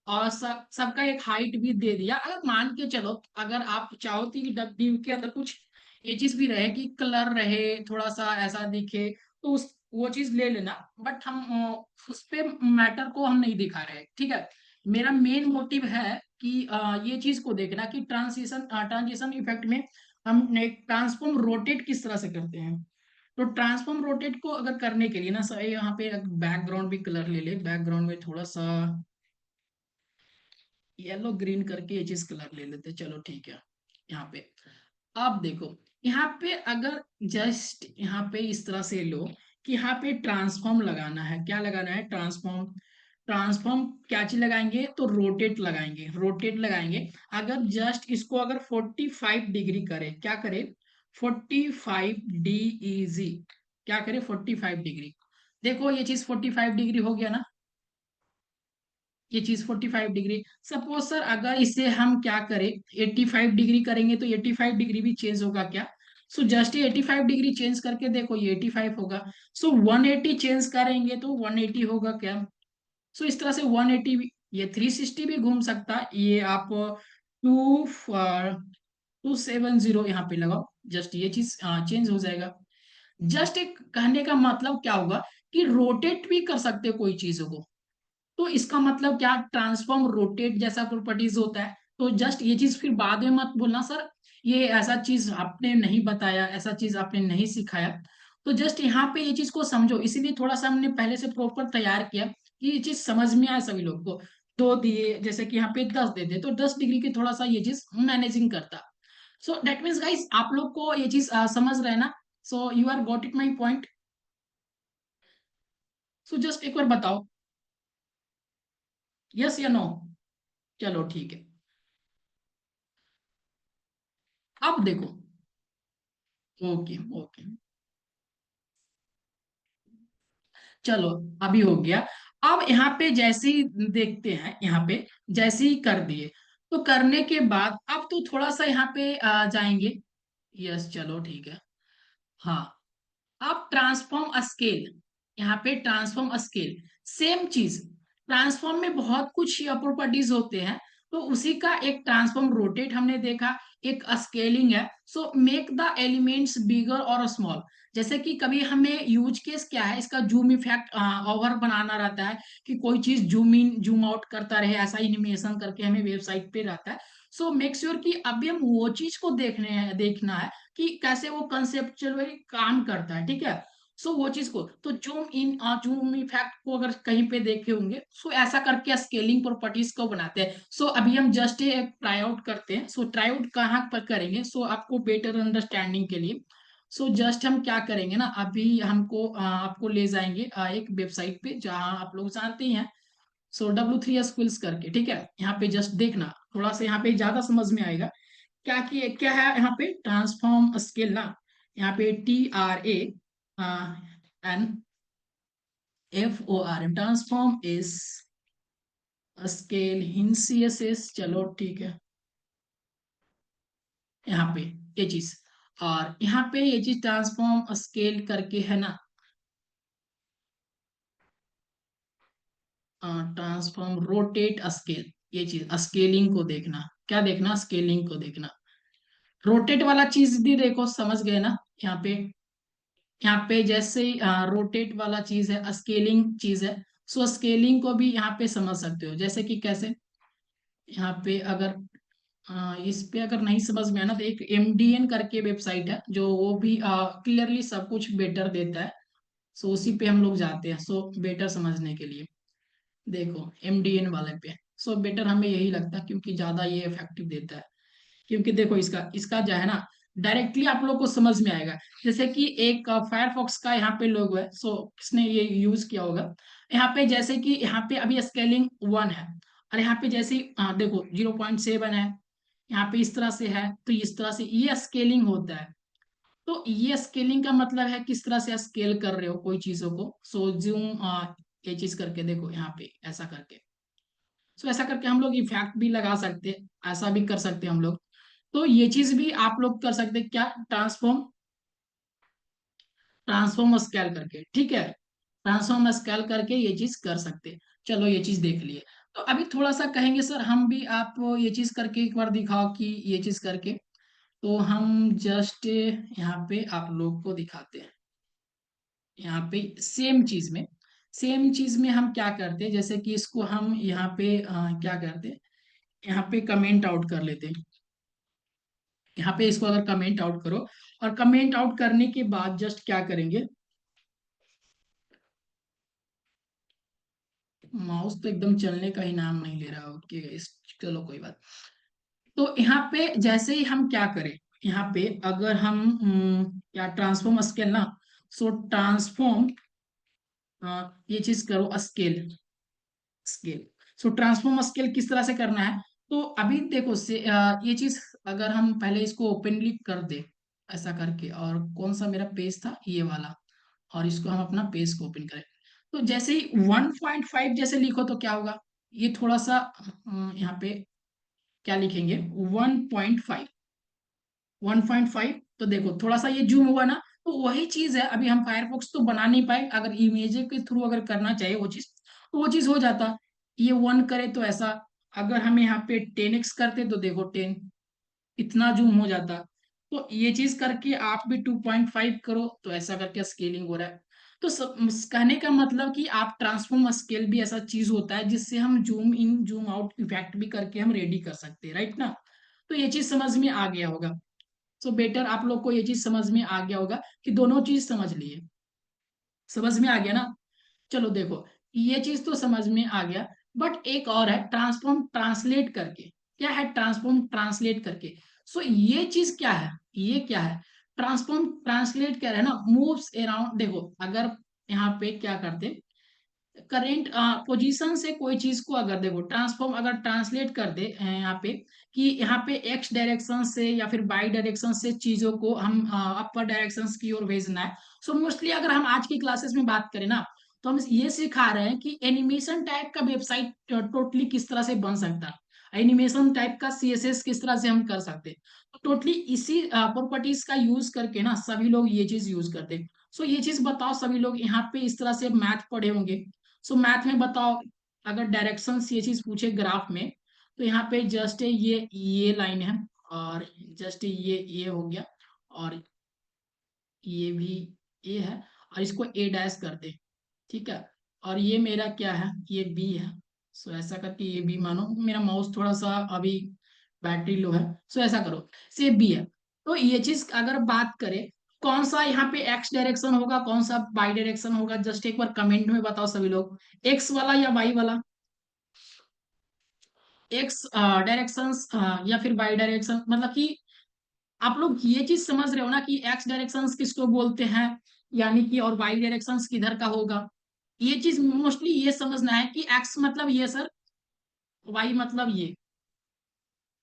और सबका एक हाइट भी दे दिया। अगर मान के चलो, अगर आप चाहो तो डिप के अंदर कुछ ये चीज भी रहे कि कलर रहे, थोड़ा सा ऐसा दिखे, तो उस वो चीज ले लेना। बट हम उस पे मैटर को हम नहीं दिखा रहे, ठीक है। मेरा मेन मोटिव है कि ये चीज को देखना कि ट्रांजिशन इफेक्ट में हम एक ट्रांसफॉर्म रोटेट किस तरह से करते हैं। तो ट्रांसफॉर्म रोटेट को अगर करने के लिए ना सर, यहाँ पे बैकग्राउंड भी कलर ले ले, बैकग्राउंड में थोड़ा सा येलो ग्रीन करके ये चीज कलर ले लेते, चलो ठीक है। यहाँ पे आप देखो, यहाँ पे अगर जस्ट यहाँ पे इस तरह से लो कि यहाँ पे ट्रांसफॉर्म लगाना है, क्या लगाना है, ट्रांसफॉर्म। ट्रांसफॉर्म क्या चीज लगाएंगे, तो रोटेट लगाएंगे, रोटेट लगाएंगे। अगर जस्ट इसको अगर 45 डिग्री करे, क्या करे, 45 DEG, क्या करे, 45 डिग्री। देखो ये चीज 45 डिग्री हो गया ना, ये चीज 45 डिग्री। सपोज सर अगर इसे हम क्या करें, 85 डिग्री करेंगे, तो 85 डिग्री भी चेंज होगा क्या। सो जस्ट ये 85 डिग्री चेंज करके देखो, ये 85 होगा। सो 180 चेंज करेंगे तो 180 होगा क्या। सो इस तरह से 180 भी, ये 360 भी घूम सकता है। ये आप 270 यहाँ पे लगाओ, जस्ट ये चीज चेंज हो जाएगा। जस्ट एक कहने का मतलब क्या होगा कि रोटेट भी कर सकते हो कोई चीजों को। तो इसका मतलब क्या, ट्रांसफॉर्म रोटेट जैसा प्रॉपर्टीज होता है। तो जस्ट ये चीज फिर बाद में मत बोलना सर, ये ऐसा चीज आपने नहीं बताया, ऐसा चीज आपने नहीं सिखाया। तो जस्ट यहाँ पे ये चीज को समझो, इसीलिए थोड़ा सा हमने पहले से प्रॉपर तैयार किया कि ये चीज समझ में आए सभी लोग को। दो दिए, जैसे कि यहाँ पे 10 दे दे, तो 10 डिग्री की थोड़ा सा ये चीज मैनेजिंग करता। सो डेट मीन्स गाइस, आप लोग को ये चीज समझ रहे हैं ना। So you are got it my point. So just एक बार बताओ, यस या नो। चलो ठीक है। अब देखो, ओके ओके, चलो अभी हो गया। अब यहाँ पे जैसे ही देखते हैं, यहाँ पे जैसे ही कर दिए, तो करने के बाद अब तो थोड़ा सा यहाँ पे आ जाएंगे। यस चलो ठीक है। हाँ, अब ट्रांसफॉर्म स्केल, यहाँ पे ट्रांसफॉर्म स्केल, सेम चीज। ट्रांसफॉर्म में बहुत कुछ प्रॉपर्टीज होते हैं, तो उसी का एक ट्रांसफॉर्म रोटेट हमने देखा, एक स्केलिंग है। सो मेक द एलिमेंट्स बिगर और स्मॉल। जैसे कि कभी हमें यूज केस क्या है, इसका जूम इफेक्ट ओवर बनाना रहता है, कि कोई चीज जूम इन जूम आउट करता रहे, ऐसा एनिमेशन करके हमें वेबसाइट पे रहता है। सो मेक श्योर कि अभी हम वो चीज को देखना है कि कैसे वो कंसेप्चुअली काम करता है, ठीक है। सो वो चीज को तो जूम इन और जूम इफेक्ट को अगर कहीं पे देखे होंगे, सो ऐसा करके स्केलिंग प्रॉपर्टीज को बनाते हैं। सो अभी हम जस्ट एक ट्राई आउट करते हैं। सो ट्राई आउट कहाँ पर करेंगे, सो आपको बेटर अंडरस्टैंडिंग के लिए। सो जस्ट हम क्या करेंगे ना, अभी हमको आपको ले जाएंगे एक वेबसाइट पे, जहाँ आप लोग जानते ही हैं। सो W3 स्किल्स करके, ठीक है। यहाँ पे जस्ट देखना, थोड़ा सा यहाँ पे ज्यादा समझ में आएगा। क्या है यहाँ पे, ट्रांसफॉर्म स्केल ना, यहाँ पे TRANSFORM, transform is scale in CSS, चलो ठीक है। यहाँ पे ये चीज, और यहाँ पे ये चीज ट्रांसफॉर्म स्केल करके है ना, ट्रांसफॉर्म रोटेट स्केल, ये चीज स्केलिंग को देखना, क्या देखना, स्केलिंग को देखना। रोटेट वाला चीज भी देखो, समझ गए ना। यहाँ पे, यहाँ पे जैसे रोटेट वाला चीज है, स्केलिंग चीज है। सो स्केलिंग को भी यहाँ पे समझ सकते हो, जैसे कि कैसे। यहाँ पे अगर इस पे अगर नहीं समझ में आना, तो एक MDN करके वेबसाइट है, जो वो भी क्लियरली सब कुछ बेटर देता है। सो उसी पे हम लोग जाते हैं, सो बेटर समझने के लिए। देखो MDN वाले पे, सो बेटर हमें यही लगता है, क्योंकि ज्यादा ये इफेक्टिव देता है। क्योंकि देखो इसका इसका जो है ना, डायरेक्टली आप लोग को समझ में आएगा। जैसे कि एक फायरफॉक्स का यहाँ पे लोगो है, सो किसने ये यूज किया होगा। यहाँ पे जैसे कि यहाँ पे अभी स्केलिंग 1 है, और यहाँ पे जैसे देखो 0.7 है, यहाँ पे इस तरह से है, तो इस तरह से ये स्केलिंग होता है। तो ये स्केलिंग का मतलब है किस तरह से स्केल कर रहे हो कोई चीजों को। सो जूम ये चीज करके देखो, यहाँ पे ऐसा करके। सो ऐसा करके हम लोग इफेक्ट भी लगा सकते हैं, ऐसा भी कर सकते हैं हम लोग। तो ये चीज भी आप लोग कर सकते हैं, क्या, ट्रांसफॉर्म स्केल करके, ठीक है, ट्रांसफॉर्म स्केल करके ये चीज कर सकते हैं। चलो ये चीज देख लिए। तो अभी थोड़ा सा कहेंगे सर हम भी, आप ये चीज करके एक बार दिखाओ कि ये चीज करके। तो हम जस्ट यहाँ पे आप लोग को दिखाते हैं। यहाँ पे सेम चीज में हम क्या करते हैं, जैसे कि इसको हम यहाँ पे क्या करते हैं, यहाँ पे कमेंट आउट कर लेते हैं। यहाँ पे इसको अगर कमेंट आउट करो, और कमेंट आउट करने के बाद जस्ट क्या करेंगे, माउस तो एकदम चलने का ही नाम नहीं ले रहा। ओके इस, चलो कोई बात। तो यहाँ पे जैसे ही हम क्या करें, यहाँ पे अगर हम क्या ट्रांसफॉर्म स्केल ना, सो ट्रांसफॉर्म ये चीज करो स्केल, स्केल। सो ट्रांसफॉर्म स्केल किस तरह से करना है, तो अभी देखो ये चीज अगर हम पहले इसको ओपनली कर दे, ऐसा करके, और कौन सा मेरा पेज था ये वाला, और इसको हम अपना पेज को ओपन करें। तो जैसे ही 1.5 जैसे लिखो तो क्या होगा, ये थोड़ा सा यहाँ पे क्या लिखेंगे, 1.5, 1.5। तो देखो थोड़ा सा ये जूम हुआ ना, तो वही चीज है। अभी हम फायरफॉक्स तो बना नहीं पाए, अगर इमेज के थ्रू अगर करना चाहिए वो चीज, तो वो चीज हो जाता। ये 1 करे तो ऐसा, अगर हम यहाँ पे 10x करते तो देखो 10, इतना जूम हो जाता। तो ये चीज करके आप भी 2.5 करो तो ऐसा करके स्केलिंग हो रहा है। तो कहने का मतलब कि आप ट्रांसफॉर्म स्केल भी ऐसा चीज होता है जिससे हम zoom in zoom out effect भी करके हम रेडी कर सकते हैं, राइट ना। तो ये चीज समझ में आ गया होगा। सो बेटर आप लोग को ये चीज समझ में आ गया होगा कि दोनों चीज समझ लिए, समझ में आ गया ना। चलो देखो, ये चीज तो समझ में आ गया, बट एक और है ट्रांसफॉर्म ट्रांसलेट करके। क्या है ट्रांसफॉर्म ट्रांसलेट करके, सो ये चीज क्या है, ये क्या है, ट्रांसफॉर्म ट्रांसलेट कह रहे हैं ना, मूव्स अराउंड। देखो अगर यहाँ पे क्या करते, करेंट पोजीशन से कोई चीज को अगर देखो ट्रांसफॉर्म अगर ट्रांसलेट कर दे यहाँ पे, कि यहाँ पे एक्स डायरेक्शन से या फिर वाई डायरेक्शन से चीजों को हम अपर डायरेक्शन की ओर भेजना है। सो मोस्टली अगर हम आज की क्लासेस में बात करें ना, तो हम ये सिखा रहे हैं कि एनिमेशन टाइप का वेबसाइट टोटली किस तरह से बन सकता है, एनिमेशन टाइप का सीएसएस किस तरह से हम कर सकते हैं। तो टोटली इसी प्रॉपर्टीज का यूज करके ना सभी लोग ये चीज यूज करते हैं। सो ये चीज बताओ, सभी लोग यहाँ पे इस तरह से मैथ पढ़े होंगे। सो मैथ में बताओ, अगर डायरेक्शन ये चीज पूछे ग्राफ में, तो यहाँ पे जस्ट ये लाइन है, और जस्ट ये हो गया, और ये भी ए है, और इसको ए डैश कर दे, ठीक है। और ये मेरा क्या है, ये बी है। सो ऐसा करके ये बी मानो, मेरा माउस थोड़ा सा अभी बैटरी लो है। सो ऐसा करो, से बी है। तो ये चीज अगर बात करें, कौन सा यहाँ पे एक्स डायरेक्शन होगा, कौन सा वाई डायरेक्शन होगा, जस्ट एक बार कमेंट में बताओ सभी लोग, एक्स वाला या वाई वाला, एक्स डायरेक्शन या फिर वाई डायरेक्शन, मतलब कि आप लोग ये चीज समझ रहे हो ना कि एक्स डायरेक्शन किसको बोलते हैं, यानी कि, और वाई डायरेक्शन किधर का होगा। ये चीज मोस्टली ये समझना है कि एक्स मतलब ये सर, वाई मतलब ये।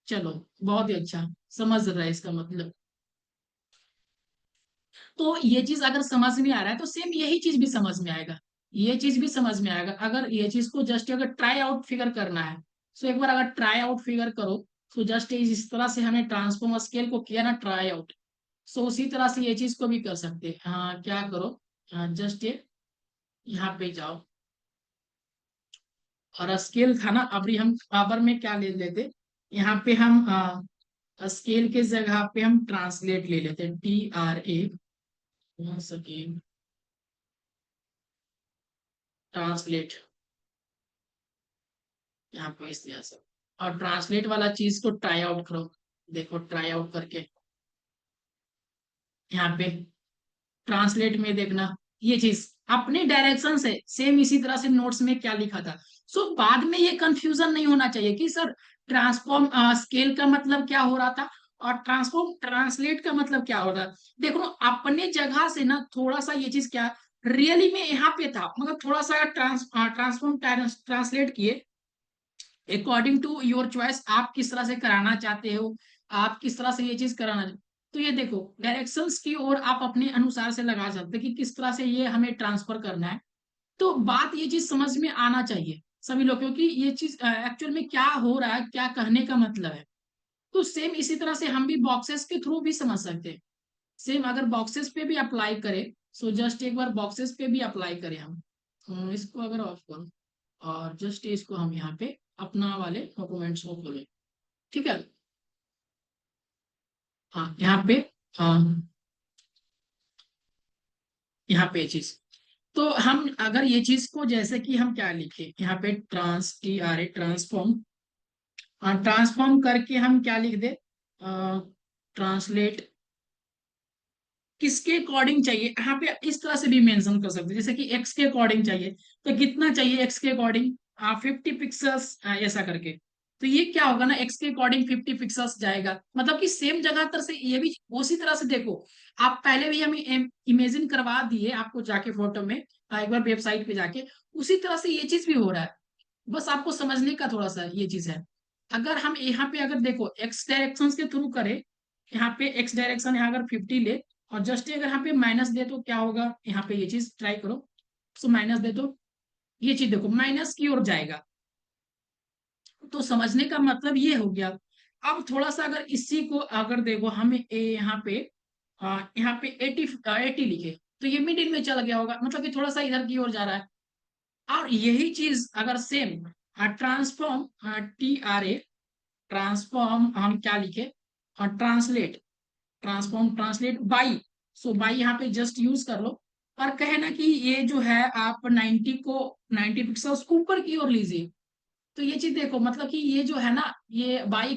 चलो बहुत ही अच्छा, समझ रहा है इसका मतलब। तो ये चीज अगर समझ में आ रहा है तो सेम यही चीज भी समझ में आएगा, ये चीज भी समझ में आएगा। अगर ये चीज को जस्ट अगर ट्राई आउट फिगर करना है, सो एक बार अगर ट्राई आउट फिगर करो, तो जस्ट इस तरह से हमें ट्रांसफॉर्म स्केल को किया ना ट्राई आउट, सो उसी तरह से ये चीज को भी कर सकते हैं। हाँ क्या करो, जस्ट ये यहाँ पे जाओ, और स्केल था ना, अभी हम पावर में क्या ले लेते, यहाँ पे हम स्केल के जगह पे हम ट्रांसलेट ले लेते, TRA, स्केल ट्रांसलेट, यहाँ पे इस तरह से, और ट्रांसलेट वाला चीज को ट्राई आउट करो। देखो ट्राई आउट करके यहाँ पे ट्रांसलेट में देखना, ये चीज अपने डायरेक्शन से सेम इसी तरह से नोट्स में क्या लिखा था। सो बाद में ये कंफ्यूजन नहीं होना चाहिए कि सर ट्रांसफॉर्म स्केल का मतलब क्या हो रहा था, और ट्रांसफॉर्म ट्रांसलेट का मतलब क्या हो रहा था। देखो अपने जगह से ना थोड़ा सा ये चीज क्या रियली में यहाँ पे था, मगर थोड़ा सा ट्रांसफॉर्म ट्रांसलेट किए अकॉर्डिंग टू योर चॉइस, आप किस तरह से कराना चाहते हो, आप किस तरह से ये चीज कराना चाहते हो। तो ये देखो डायरेक्शंस की ओर आप अपने अनुसार से लगा सकते हैं कि किस तरह से ये हमें ट्रांसफर करना है। तो बात ये चीज समझ में आना चाहिए सभी लोग, क्योंकि ये चीज एक्चुअल में क्या हो रहा है, क्या कहने का मतलब है। तो सेम इसी तरह से हम भी बॉक्सेस के थ्रू भी समझ सकते हैं। सेम अगर बॉक्सेस पे भी अप्लाई करें, सो जस्ट एक बार बॉक्सेस पे भी अप्लाई करें हम। इसको अगर ऑफ करो और जस्ट इसको हम यहाँ पे अपना वाले डॉक्यूमेंट्स को खोलें, ठीक है। हाँ यहाँ पे, हाँ यहाँ पे चीज, तो हम अगर ये चीज को जैसे कि हम क्या लिखे यहाँ पे, ट्रांसफॉर्म, ट्रांसफॉर्म करके हम क्या लिख दे, ट्रांसलेट किसके अकॉर्डिंग चाहिए, यहाँ पे इस तरह से भी मेंशन कर सकते हैं, जैसे कि एक्स के अकॉर्डिंग चाहिए, तो कितना चाहिए एक्स के अकॉर्डिंग, 50 पिक्सल्स, ऐसा करके। तो ये क्या होगा ना, एक्स के अकॉर्डिंग 50 पिक्सल्स जाएगा, मतलब कि सेम जगह तर से ये भी उसी तरह से देखो। आप पहले भी हम इमेजिन करवा दिए आपको जाके फोटो में, एक बार वेबसाइट पे जाके, उसी तरह से ये चीज भी हो रहा है। बस आपको समझने का थोड़ा सा ये चीज है। अगर हम यहाँ पे अगर देखो एक्स डायरेक्शन के थ्रू करें, यहाँ पे एक्स डायरेक्शन यहाँ अगर 50 ले, और जस्ट अगर यहाँ पे माइनस दे तो क्या होगा, यहाँ पे ये चीज ट्राई करो। सो माइनस दे तो ये चीज देखो माइनस की ओर जाएगा। तो समझने का मतलब ये हो गया। अब थोड़ा सा अगर इसी को अगर देखो हम यहाँ पे, यहाँ पे 80 लिखे, तो ये मिडिल में चला गया होगा, मतलब कि थोड़ा सा इधर की ओर जा रहा है। और यही चीज अगर सेम ट्रांसफॉर्म, TRA, ट्रांसफॉर्म हम क्या लिखे, और translate, transform translate by, so by यहाँ पे जस्ट यूज कर लो। और कहे ना कि ये जो है आप 90 पिक्सल्स ऊपर की ओर लीजिए, तो ये चीज देखो, मतलब कि ये जो है ना, ये बाई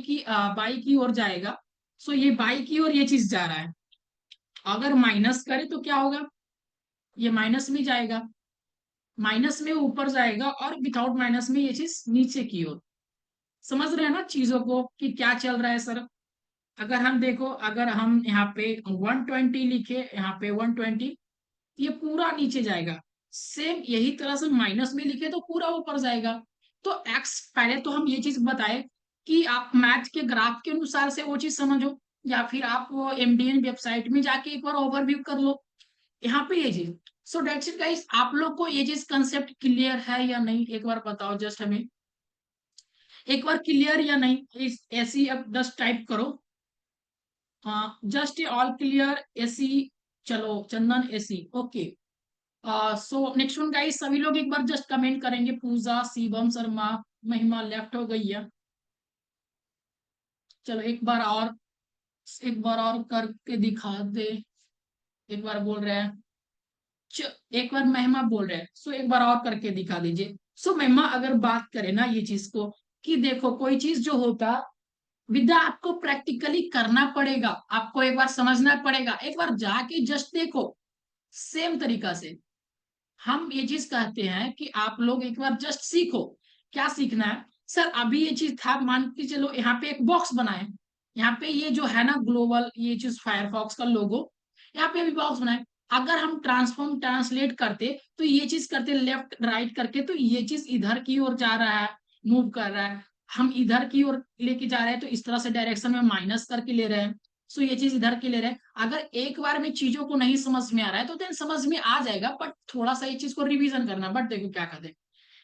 की ओर जाएगा। सो ये बाई की ओर ये चीज जा रहा है। अगर माइनस करे तो क्या होगा, ये माइनस में जाएगा, माइनस में ऊपर जाएगा, और विदाउट माइनस में ये चीज नीचे की ओर। समझ रहे हैं ना चीजों को कि क्या चल रहा है सर। अगर हम देखो, अगर हम यहाँ पे 120 लिखे, यहाँ पे 120, ये पूरा नीचे जाएगा। सेम यही तरह से माइनस में लिखे तो पूरा ऊपर जाएगा। तो एक्स, पहले तो हम ये चीज बताए कि आप मैथ के ग्राफ के अनुसार से वो चीज समझो, या फिर आप वो MDN वेबसाइट में जाके एक बार ओवरव्यू कर लो, यहाँ पे ये चीज। सो डेट्स इट गाइस, आप लोग को ये चीज कंसेप्ट क्लियर है या नहीं, एक बार बताओ जस्ट हमें, एक बार क्लियर या नहीं, इस ऐसी अब 10 टाइप करो, जस्ट ऑल क्लियर एसी। चलो Chandan AC, okay. So next one guys, सभी लोग एक बार जस्ट कमेंट करेंगे, पूजा, शिवम शर्मा, महिमा लेफ्ट हो गई है। चलो एक बार और करके दिखा दे, एक बार बोल रहे हैं, एक बार महिमा बोल रहे हैं, सो एक बार और करके दिखा दीजिए। सो महिमा अगर बात करें ना ये चीज को, कि देखो कोई चीज जो होता, विद्या आपको प्रैक्टिकली करना पड़ेगा, आपको एक बार समझना पड़ेगा, एक बार जाके जस्ट देखो। सेम तरीका से हम ये चीज कहते हैं कि आप लोग एक बार जस्ट सीखो। क्या सीखना है सर, अभी ये चीज था, मान के चलो यहाँ पे एक बॉक्स बनाए, यहाँ पे ये जो है ना ग्लोबल, ये चीज फायरफॉक्स का लोगो, यहाँ पे अभी बॉक्स बनाए। अगर हम ट्रांसफॉर्म ट्रांसलेट करते तो ये चीज करते लेफ्ट राइट करके, तो ये चीज इधर की ओर जा रहा है, मूव कर रहा है। हम इधर की ओर लेके जा रहे हैं, तो इस तरह से डायरेक्शन में माइनस करके ले रहे हैं। सो ये चीज इधर के ले रहे हैं। अगर एक बार में चीजों को नहीं समझ में आ रहा है तो देन समझ में आ जाएगा, बट थोड़ा सा ये चीज को रिवीजन करना। बट देखो क्या कहते हैं,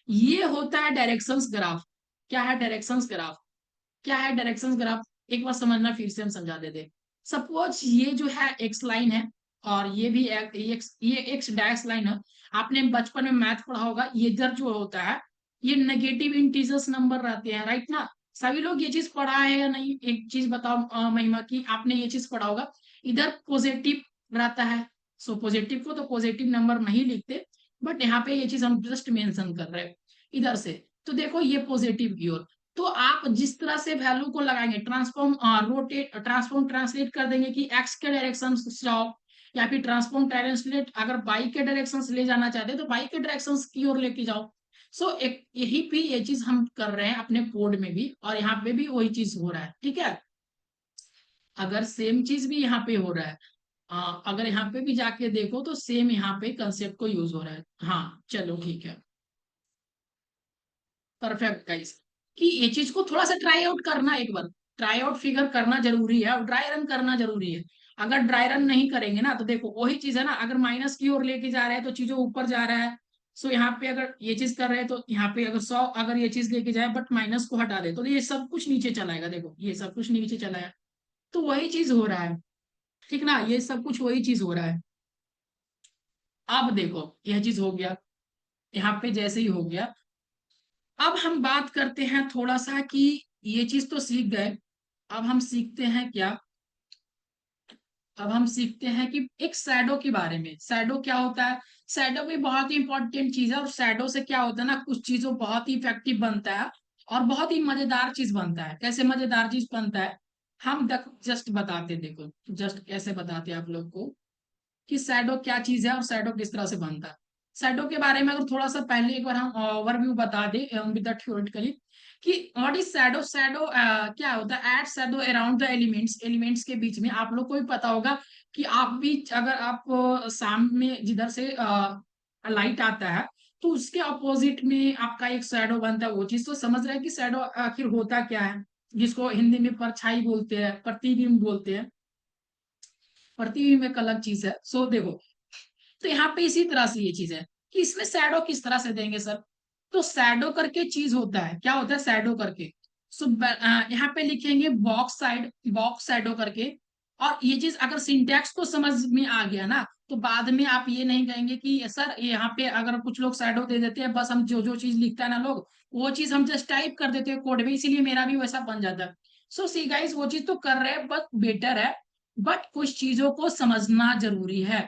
ये होता है डायरेक्शंस ग्राफ। क्या है डायरेक्शंस ग्राफ, क्या है डायरेक्शंस ग्राफ, एक बार समझना, फिर से हम समझा देते। सपोज ये जो है एक्स लाइन है, और ये भी ये एक्स डैश लाइन है। आपने बचपन में मैथ पढ़ा होगा, ये इधर जो होता है, ये नेगेटिव इंटीजर्स नंबर रहते हैं, राइट ना। सभी लोग ये चीज पढ़ा है या नहीं, एक चीज बताओ महिमा की, आपने ये चीज पढ़ा होगा, इधर पॉजिटिव रहता है। सो पॉजिटिव को तो पॉजिटिव नंबर नहीं लिखते, बट यहाँ पे ये चीज हम जस्ट मेंशन कर रहे हैं इधर से। तो देखो ये पॉजिटिव की ओर, तो आप जिस तरह से वैल्यू को लगाएंगे, ट्रांसफॉर्म ट्रांसलेट कर देंगे कि एक्स के डायरेक्शन से जाओ, या फिर ट्रांसफॉर्म ट्रांसलेट अगर बाई के डायरेक्शन से ले जाना चाहते हैं तो बाई के डायरेक्शन की ओर लेके जाओ। सो एक यही भी ये चीज हम कर रहे हैं अपने कोड में भी, और यहाँ पे भी वही चीज हो रहा है, ठीक है। अगर सेम चीज भी यहाँ पे हो रहा है, अगर यहाँ पे भी जाके देखो तो सेम यहाँ पे कंसेप्ट को यूज हो रहा है। हाँ चलो ठीक है, परफेक्ट गाइस, कि ये चीज को थोड़ा सा ट्राई आउट करना, एक बार ट्राई आउट फिगर करना जरूरी है, और ड्राई रन करना जरूरी है। अगर ड्राई रन नहीं करेंगे ना, तो देखो वही चीज है ना, अगर माइनस की ओर लेके जा रहे हैं तो चीजों ऊपर जा रहा है, सो यहाँ पे अगर ये चीज कर रहे हैं तो यहाँ पे अगर 100 अगर ये चीज लेके जाए बट माइनस को हटा दे तो ये सब कुछ नीचे चला आएगा, देखो ये सब कुछ नीचे चला है। तो वही चीज हो रहा है, ठीक ना, ये सब कुछ वही चीज हो रहा है। अब देखो यह चीज हो गया, यहाँ पे जैसे ही हो गया। अब हम बात करते हैं थोड़ा सा कि ये चीज तो सीख गए, अब हम सीखते हैं क्या, अब हम सीखते हैं कि एक शैडो के बारे में। शैडो क्या होता है, शैडो भी बहुत ही इंपॉर्टेंट चीज है, और शैडो से क्या होता है ना, कुछ चीजों बहुत ही इफेक्टिव बनता है और बहुत ही मजेदार चीज बनता है। कैसे मजेदार चीज बनता है, हम जस्ट बताते, देखो जस्ट कैसे बताते हैं आप लोग को कि शैडो क्या चीज है और शैडो किस तरह से बनता है। शैडो के बारे में अगर थोड़ा सा पहले एक बार हम ओवरव्यू बता दें विद द थ्योरेटिकली कि व्हाट इज शैडो। शैडो क्या होता है, add shadow around the elements, elements के बीच में। आप लोग को भी पता होगा कि आप भी अगर आप सामने जिधर से लाइट आता है तो उसके अपोजिट में आपका एक शैडो बनता है, वो चीज तो समझ रहे हैं कि शैडो आखिर होता क्या है, जिसको हिंदी में परछाई बोलते हैं, प्रतिबिंब बोलते हैं। प्रतिबिंब एक अलग चीज है। सो देखो, तो यहाँ पे इसी तरह से ये चीज है कि इसमें शैडो किस तरह से देंगे सर। तो शैडो करके चीज होता है, क्या होता है शैडो करके। सो यहाँ पे लिखेंगे बॉक्स साइड, बॉक्स शैडो करके। और ये चीज अगर सिंटैक्स को समझ में आ गया ना तो बाद में आप ये नहीं कहेंगे कि सर यहाँ पे अगर कुछ लोग शैडो दे देते हैं, बस हम जो जो चीज लिखता है ना लोग वो चीज हम जस्ट टाइप कर देते हैं कोड में, इसीलिए मेरा भी वैसा बन जाता है। सो सी गाइस, वो चीज तो कर रहे हैं बट बेटर है, बट कुछ चीजों को समझना जरूरी है।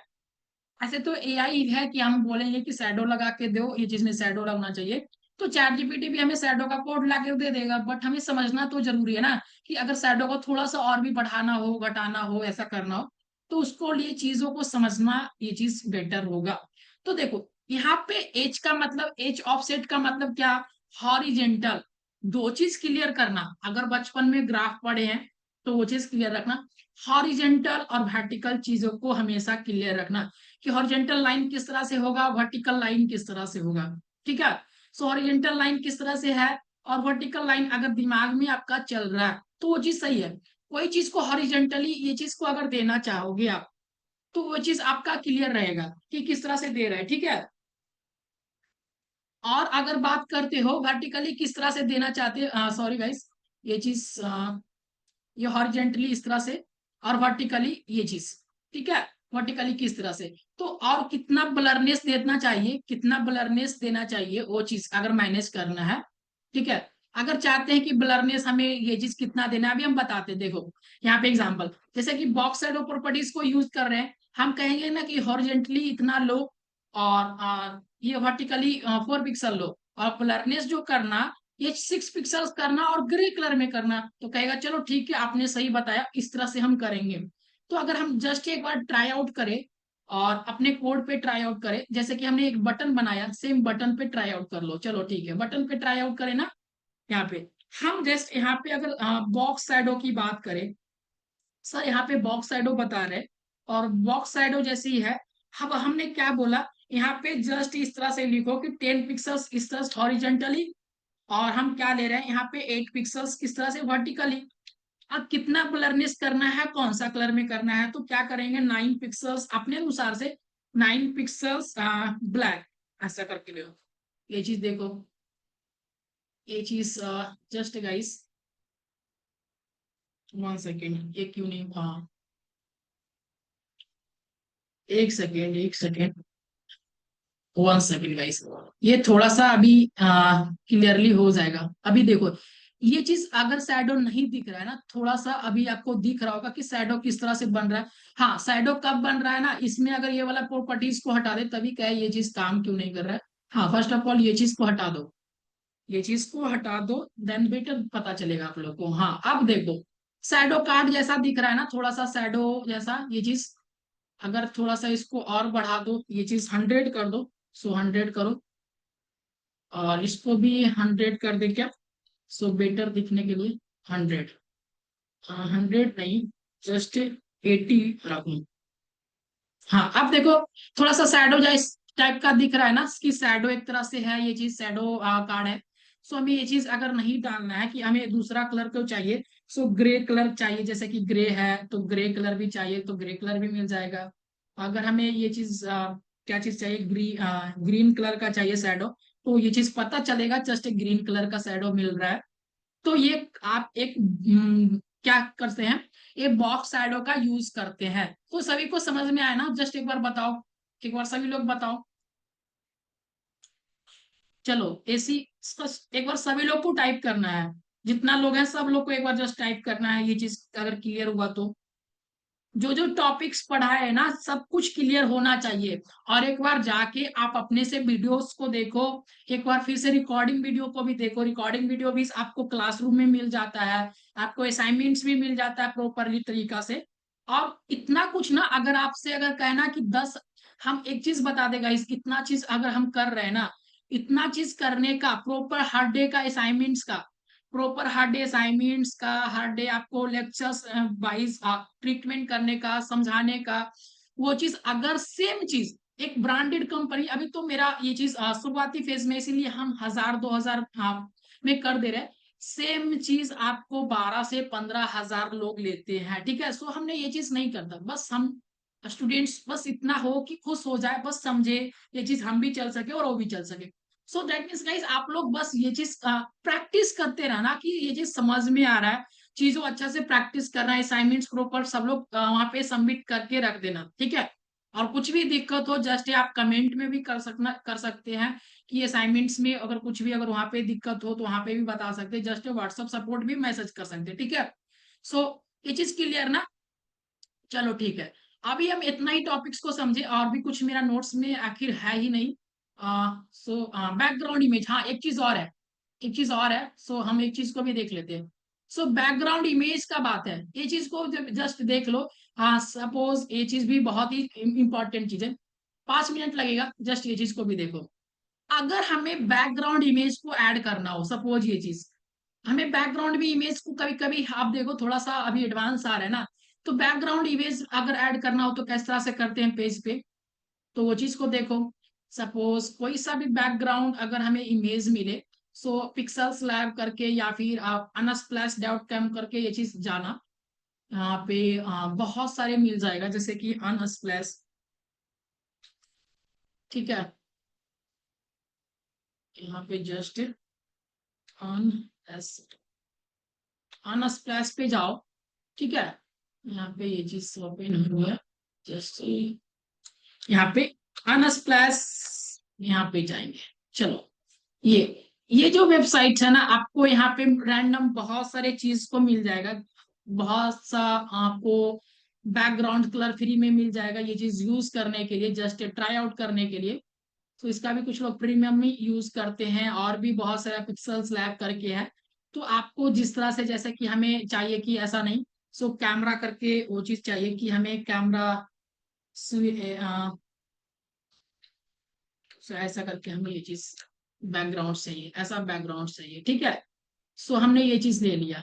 ऐसे तो एआई है कि हम बोलेंगे कि शैडो लगा के दो, ये चीज में शैडो लगना चाहिए, तो चैट जीपीटी भी हमें शैडो का कोड ला के दे देगा। बट हमें समझना तो जरूरी है ना कि अगर शैडो को थोड़ा सा और भी बढ़ाना हो, घटाना हो, ऐसा करना हो, तो उसको लिए चीजों को समझना ये चीज बेटर होगा। तो देखो यहाँ पे एज का मतलब, एज ऑफसेट का मतलब क्या, हॉरिजेंटल। दो चीज क्लियर करना, अगर बचपन में ग्राफ पढ़े हैं तो वो चीज क्लियर रखना। हॉरिजेंटल और वर्टिकल चीजों को हमेशा क्लियर रखना कि हॉरिजेंटल लाइन किस तरह से होगा, वर्टिकल लाइन किस तरह से होगा, ठीक है। सो हॉरिजेंटल लाइन किस तरह से है और वर्टिकल लाइन अगर दिमाग में आपका चल रहा है तो वो चीज सही है। कोई चीज को हॉरिजेंटली ये चीज को अगर देना चाहोगे आप तो वो चीज आपका क्लियर रहेगा कि किस तरह से दे रहा है, ठीक है। और अगर बात करते हो वर्टिकली किस तरह से देना चाहते, सॉरी गाइस, ये चीज ये हॉरिजेंटली इस तरह से और वर्टिकली ये चीज, ठीक है। वर्टिकली किस तरह से, तो और कितना ब्लरनेस देना चाहिए, कितना ब्लरनेस देना चाहिए वो चीज अगर मैनेज करना है, ठीक है। अगर चाहते हैं कि ब्लरनेस हमें ये चीज कितना देना है अभी हम बताते हैं। देखो यहाँ पे एग्जांपल, जैसे कि बॉक्स शैडो प्रॉपर्टीज को यूज कर रहे हैं, हम कहेंगे ना कि हॉरिजेंटली इतना लो और ये वर्टिकली 4 पिक्सल लो, और ब्लरनेस जो करना ये 6 पिक्सल्स करना और ग्रे कलर में करना, तो कहेगा चलो ठीक है आपने सही बताया, इस तरह से हम करेंगे। तो अगर हम जस्ट एक बार ट्राई आउट करें और अपने कोड पे ट्राई आउट करें, जैसे कि हमने एक बटन बनाया, सेम बटन पे ट्राई आउट कर लो, चलो ठीक है बटन पे ट्राई आउट करें ना। यहाँ पे हम जस्ट यहाँ पे अगर बॉक्स शैडो की बात करें, सर यहाँ पे बॉक्स शैडो बता रहे और बॉक्स शैडो जैसी है। अब हमने क्या बोला, यहाँ पे जस्ट इस तरह से लिखो कि 10 पिक्सल्स इस तरह हॉरिजेंटली, और हम क्या ले रहे हैं यहाँ पे 8 पिक्सल्स किस तरह से वर्टिकली। अब कितना ब्लरनेस करना है, कौन सा कलर में करना है, तो क्या करेंगे 9 पिक्सल्स अपने अनुसार से, 9 पिक्सल्स ब्लैक, ऐसा करके लो। ये चीज देखो, ये चीज जस्ट गाइस 1 सेकेंड, ये क्यों नहीं, हाँ 1 सेकेंड, 1 सेकेंड, 1 सेकेंड गाइस, ये थोड़ा सा अभी क्लियरली हो जाएगा। अभी देखो ये चीज अगर शैडो नहीं दिख रहा है ना, थोड़ा सा अभी आपको दिख रहा होगा कि शैडो किस तरह से बन रहा है। हाँ शैडो कब बन रहा है ना, इसमें अगर ये वाला प्रॉपर्टीज को हटा दे तभी क्या है ये चीज काम क्यों नहीं कर रहा है। हाँ फर्स्ट ऑफ ऑल ये चीज को हटा दो, ये चीज को हटा दो, देन बेटर पता चलेगा आप लोग को। हाँ अब देखो शैडो कार्ड जैसा दिख रहा है ना, थोड़ा सा शैडो जैसा ये चीज, अगर थोड़ा सा इसको और बढ़ा दो, ये चीज 100 कर दो, सो 100 करो, और इसको भी 100 कर दे क्या, सो बेटर दिखने के लिए 100, 100 नहीं, जस्ट 80 रखूं। हाँ अब देखो थोड़ा सा शैडो इस टाइप का दिख रहा है ना कि शैडो एक तरह से है, ये चीज शैडो कार्ड है। सो हमें ये चीज अगर नहीं डालना है कि हमें दूसरा कलर क्यों चाहिए, सो ग्रे कलर चाहिए, जैसे कि ग्रे है तो ग्रे कलर भी चाहिए तो ग्रे कलर भी मिल जाएगा। अगर हमें ये चीज क्या चीज चाहिए, ग्रीन कलर का चाहिए शैडो। तो ये चीज पता चलेगा, जस्ट एक ग्रीन कलर का शैडो मिल रहा है। तो ये आप एक क्या करते हैं, ये बॉक्स शैडो का यूज करते हैं। तो सभी को समझ में आया ना, जस्ट एक बार बताओ, एक बार सभी लोग बताओ। चलो एसी, एक बार सभी लोग को टाइप करना है, जितना लोग हैं सब लोग को एक बार जस्ट टाइप करना है, ये चीज अगर क्लियर हुआ तो। जो जो टॉपिक्स पढ़ाए है ना सब कुछ क्लियर होना चाहिए। और एक बार जाके आप अपने से वीडियोस को देखो, एक बार फिर से रिकॉर्डिंग वीडियो को भी देखो। रिकॉर्डिंग वीडियो भी आपको क्लासरूम में मिल जाता है, आपको असाइनमेंट्स भी मिल जाता है प्रॉपरली तरीका से। और इतना कुछ ना, अगर आपसे अगर कहना कि 10, हम एक चीज बता देगा इस, इतना चीज अगर हम कर रहे हैं ना, इतना चीज करने का प्रॉपर हर डे का असाइनमेंट्स का, प्रॉपर हर डे असाइनमेंट्स का, हर डे आपको लेक्चर्स वाइज ट्रीटमेंट करने का, समझाने का, वो चीज अगर सेम चीज एक ब्रांडेड कंपनी, अभी तो मेरा ये चीज शुरुआती फेज में, इसीलिए हम 1000 2000 में कर दे रहे, सेम चीज आपको 12 से 15 हजार लोग लेते हैं, ठीक है। सो हमने ये चीज नहीं करता, बस हम स्टूडेंट्स बस इतना हो कि खुश हो जाए, बस समझे ये चीज, हम भी चल सके और वो भी चल सके। सो दैट मीन्स गाइस, आप लोग बस ये चीज प्रैक्टिस करते रहना कि ये चीज समझ में आ रहा है, चीजों अच्छा से प्रैक्टिस करना है, असाइनमेंट्स प्रॉपर सब लोग वहां पे सबमिट करके रख देना, ठीक है। और कुछ भी दिक्कत हो जस्ट आप कमेंट में भी कर सकते हैं कि असाइनमेंट्स में अगर कुछ भी, अगर वहां पे दिक्कत हो तो वहां पे भी बता सकते हैं, जस्ट व्हाट्सएप सपोर्ट भी मैसेज कर सकते हैं, ठीक है। सो ये चीज क्लियर ना। चलो ठीक है, अभी हम इतना ही टॉपिक्स को समझे, और भी कुछ मेरा नोट्स में आखिर है ही नहीं। सो बैकग्राउंड इमेज, हाँ एक चीज और है, एक चीज और है, सो हम एक चीज को भी देख लेते हैं। सो बैकग्राउंड इमेज का बात है, ये चीज को जस्ट देख लो। हाँ सपोज ये चीज भी बहुत ही इंपॉर्टेंट चीज है, 5 मिनट लगेगा, जस्ट ये चीज को भी देखो। अगर हमें बैकग्राउंड इमेज को ऐड करना हो, सपोज ये चीज, हमें बैकग्राउंड भी इमेज को कभी कभी आप देखो थोड़ा सा अभी एडवांस आ रहा है ना, तो बैकग्राउंड इमेज अगर ऐड करना हो तो किस तरह से करते हैं पेज पे, तो वो चीज को देखो। सपोज कोई सा भी बैकग्राउंड अगर हमें इमेज मिले, सो पिक्सल्स लैब करके या फिर आप अनस्प्लैश डॉट कॉम करके ये चीज जाना, यहाँ पे बहुत सारे मिल जाएगा, जैसे कि अनस्प्लैश, ठीक है। यहाँ पे जस्ट अन अनस्प्लैश पे जाओ, ठीक है। यहाँ पे ये चीज ओपन हुई है, जस्ट यहाँ पे अनस्प्लैश, यहाँ पे जाएंगे। चलो ये ये जो वेबसाइट है ना, आपको यहाँ पे रैंडम बहुत सारे चीज को मिल जाएगा, बहुत सा आपको बैकग्राउंड कलर फ्री में मिल जाएगा, ये चीज यूज करने के लिए, जस्ट ट्राई आउट करने के लिए। तो इसका भी कुछ लोग प्रीमियम में यूज करते हैं, और भी बहुत सारा पिक्सल्स लैब करके है। तो आपको जिस तरह से, जैसे कि हमें चाहिए कि ऐसा नहीं, सो कैमरा करके वो चीज चाहिए कि हमें कैमरा, सो ऐसा करके हमें ये चीज बैकग्राउंड चाहिए, ऐसा बैकग्राउंड चाहिए, ठीक है। सो हमने ये चीज ले लिया।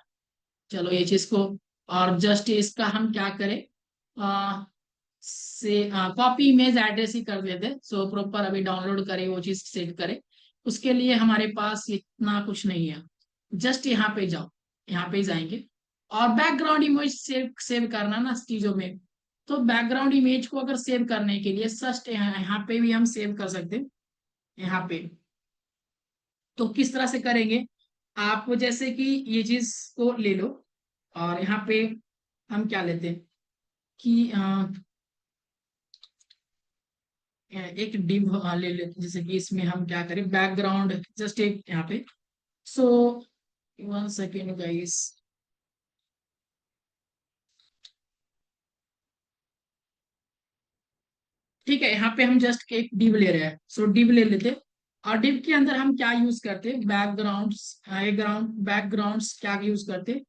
चलो ये चीज को, और जस्ट इसका हम क्या करें, आ, से कॉपी इमेज एड्रेस ही कर देते, सो प्रॉपर अभी डाउनलोड करें वो चीज सेट करें। उसके लिए हमारे पास इतना कुछ नहीं है, जस्ट यहाँ पे जाओ, यहाँ पे जाएंगे, और बैकग्राउंड इमेज सेव सेव करना ना चीजों में। तो बैकग्राउंड इमेज को अगर सेव करने के लिए जस्ट यहाँ पे भी हम सेव कर सकते हैं, यहाँ पे। तो किस तरह से करेंगे, आप जैसे कि ये चीज को ले लो, और यहाँ पे हम क्या लेते हैं कि एक डिव ले लेते हैं, जैसे कि इसमें हम क्या करें, बैकग्राउंड जस्ट एक यहाँ पे। सो 1 सेकेंड गाइस, ठीक है, यहाँ पे हम जस्ट एक डिव ले रहे हैं, सो डिव ले लेते हैं। और डिव के अंदर हम क्या यूज करते हैं, बैकग्राउंड्स, बैकग्राउंड्स क्या यूज करते हैं,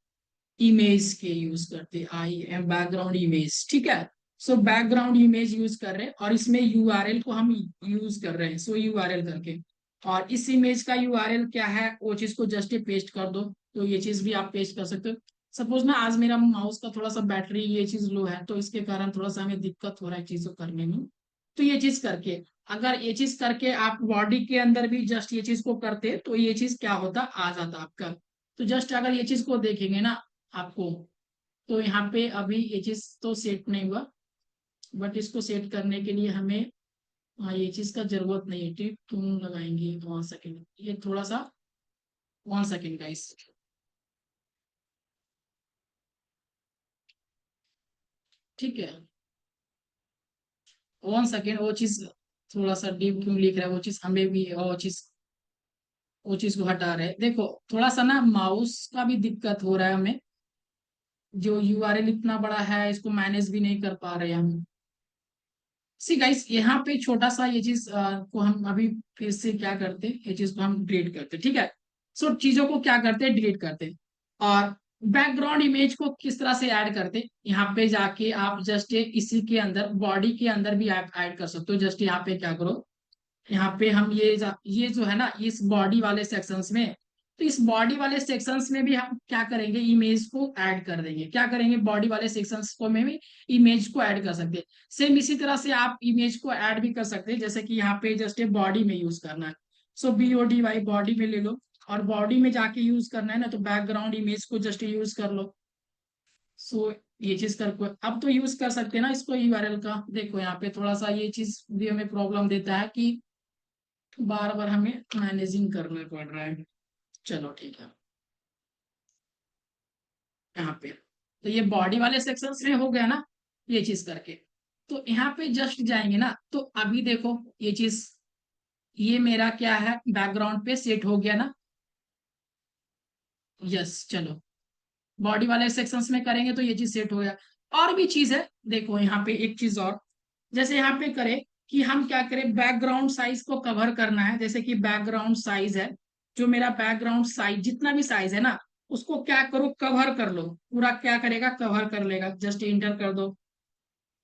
इमेज के यूज करते, आई एम बैकग्राउंड इमेज, ठीक है। सो बैकग्राउंड इमेज यूज कर रहे हैं, और इसमें यूआरएल को हम यूज कर रहे हैं, सो यूआरएल करके। और इस इमेज का यूआरएल क्या है, वो चीज को जस्ट पेस्ट कर दो। तो ये चीज भी आप पेस्ट कर सकते हो। सपोज ना आज मेरा माउस का थोड़ा सा बैटरी ये चीज लो है, तो इसके कारण थोड़ा सा हमें दिक्कत हो रहा है चीजों करने में। तो ये चीज करके, अगर ये चीज करके आप बॉडी के अंदर भी जस्ट ये चीज को करते, तो ये चीज क्या होता, आ जाता आपका। तो जस्ट अगर ये चीज को देखेंगे ना आपको, तो यहाँ पे अभी ये चीज तो सेट नहीं हुआ, बट इसको सेट करने के लिए हमें हाँ, ये चीज का जरूरत नहीं है, टिक क्यों लगाएंगे, 1 सेकेंड, ये थोड़ा सा, 1 सेकेंड गाइस। ठीक है, 1 सेकेंड, वो चीज थोड़ा सा डीप क्यों लिख रहा है, वो चीज हमें भी, वो चीज को हटा रहे हैं। देखो, थोड़ा सा ना माउस का भी दिक्कत हो रहा है हमें, जो यूआरएल इतना बड़ा है, इसको मैनेज भी नहीं कर पा रहे हैं हम। सी गाइस, यहाँ पे छोटा सा ये चीज को हम अभी फिर से क्या करते हैं, ये चीज को हम डिलीट करते हैं, ठीक है। सो चीजों को क्या करते हैं, डिलीट करते हैं। और बैकग्राउंड इमेज को किस तरह से ऐड करते हैं, यहाँ पे जाके आप जस्ट इसी के अंदर, बॉडी के अंदर भी आप ऐड कर सकते हो। जस्ट यहाँ पे क्या करो, यहाँ पे हम ये जो है ना, इस बॉडी वाले सेक्शंस में, तो इस बॉडी वाले सेक्शंस में भी हम क्या करेंगे, इमेज को ऐड कर देंगे। क्या करेंगे, बॉडी वाले सेक्शंस को में भी इमेज को ऐड कर सकते हैं। सेम इसी तरह से आप इमेज को ऐड भी कर सकते हैं, जैसे कि यहाँ पे जस्ट बॉडी में यूज करना है। सो BODY, बॉडी में ले लो, और बॉडी में जाके यूज करना है ना, तो बैकग्राउंड इमेज को जस्ट यूज कर लो। सो ये चीज कर, अब तो यूज कर सकते हैं ना इसको, यूआरएल का। देखो यहाँ पे थोड़ा सा ये चीज भी हमें प्रॉब्लम देता है कि बार बार हमें मैनेजिंग करना पड़ रहा है। चलो ठीक है, यहाँ पे तो ये बॉडी वाले सेक्शंस में हो गया ना, ये चीज करके। तो यहाँ पे जस्ट जाएंगे ना, तो अभी देखो ये चीज, ये मेरा क्या है, बैकग्राउंड पे सेट हो गया ना। यस, चलो बॉडी वाले सेक्शंस में करेंगे तो ये चीज सेट हो गया। और भी चीज है, देखो यहाँ पे एक चीज और, जैसे यहाँ पे करें कि हम क्या करें, बैकग्राउंड साइज को कवर करना है। जैसे कि बैकग्राउंड साइज है, जो मेरा बैकग्राउंड साइज जितना भी साइज है ना, उसको क्या करो, कवर कर लो। पूरा क्या करेगा, कवर कर लेगा। जस्ट इंटर कर दो,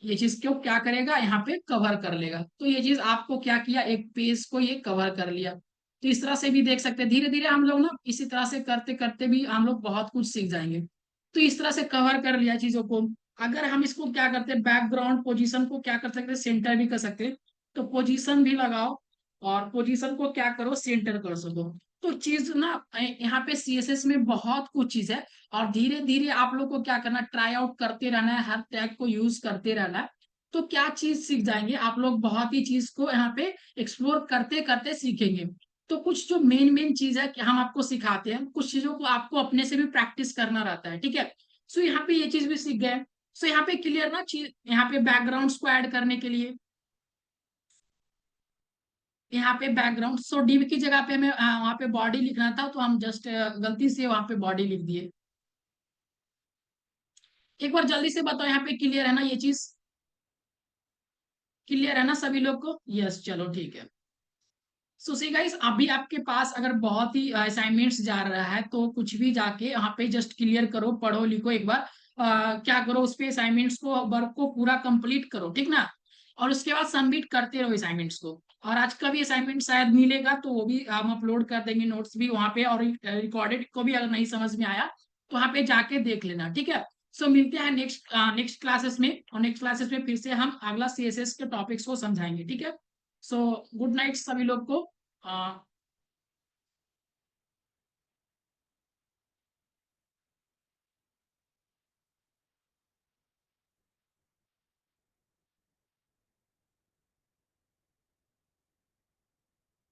ये चीज क्यों क्या करेगा, यहाँ पे कवर कर लेगा। तो ये चीज आपको क्या किया, एक पेज को ये कवर कर लिया। तो इस तरह से भी देख सकते हैं, धीरे धीरे हम लोग ना इसी तरह से करते करते भी हम लोग बहुत कुछ सीख जाएंगे। तो इस तरह से कवर कर लिया चीजों को। अगर हम इसको क्या करते हैं, बैकग्राउंड पोजीशन को क्या कर सकते हैं, सेंटर भी कर सकते हैं। तो पोजीशन भी लगाओ, और पोजीशन को क्या करो, सेंटर कर सको। तो चीज ना, यहाँ पे CSS में बहुत कुछ चीज है। और धीरे धीरे आप लोग को क्या करना, ट्राई आउट करते रहना है, हर टैग को यूज करते रहना है। तो क्या चीज सीख जाएंगे आप लोग, बहुत ही चीज को यहाँ पे एक्सप्लोर करते करते सीखेंगे। तो कुछ जो मेन मेन चीज है कि हम आपको सिखाते हैं, कुछ चीजों को आपको अपने से भी प्रैक्टिस करना रहता है, ठीक है। सो यहाँ पे ये चीज भी सीख गए। सो यहाँ पे क्लियर ना चीज, यहाँ पे बैकग्राउंड्स को ऐड करने के लिए, यहाँ पे बैकग्राउंड, सो डिव की जगह पे हमें वहाँ पे बॉडी लिखना था, तो हम जस्ट गलती से वहाँ पे बॉडी लिख दिए। एक बार जल्दी से बताओ, यहाँ पे क्लियर है ना ये चीज, क्लियर है ना सभी लोग को, यस चलो ठीक है। सो सी गाइस, अभी आपके पास अगर बहुत ही असाइनमेंट्स जा रहा है, तो कुछ भी जाके यहाँ पे जस्ट क्लियर करो, पढ़ो लिखो एक बार। क्या करो, उस पे असाइनमेंट्स को, वर्क को पूरा कंप्लीट करो, ठीक ना। और उसके बाद सबमिट करते रहो असाइनमेंट्स को। और आज का भी असाइनमेंट शायद मिलेगा, तो वो भी हम अपलोड कर देंगे, नोट्स भी वहां पे, और रिकॉर्डेड को भी अगर नहीं समझ में आया तो वहां पे जाके देख लेना, ठीक है। सो मिलते हैं नेक्स्ट नेक्स्ट क्लासेस में, और नेक्स्ट क्लासेस में फिर से हम अगला CSS के टॉपिक्स को समझाएंगे, ठीक है। सो गुड नाइट सभी लोग को।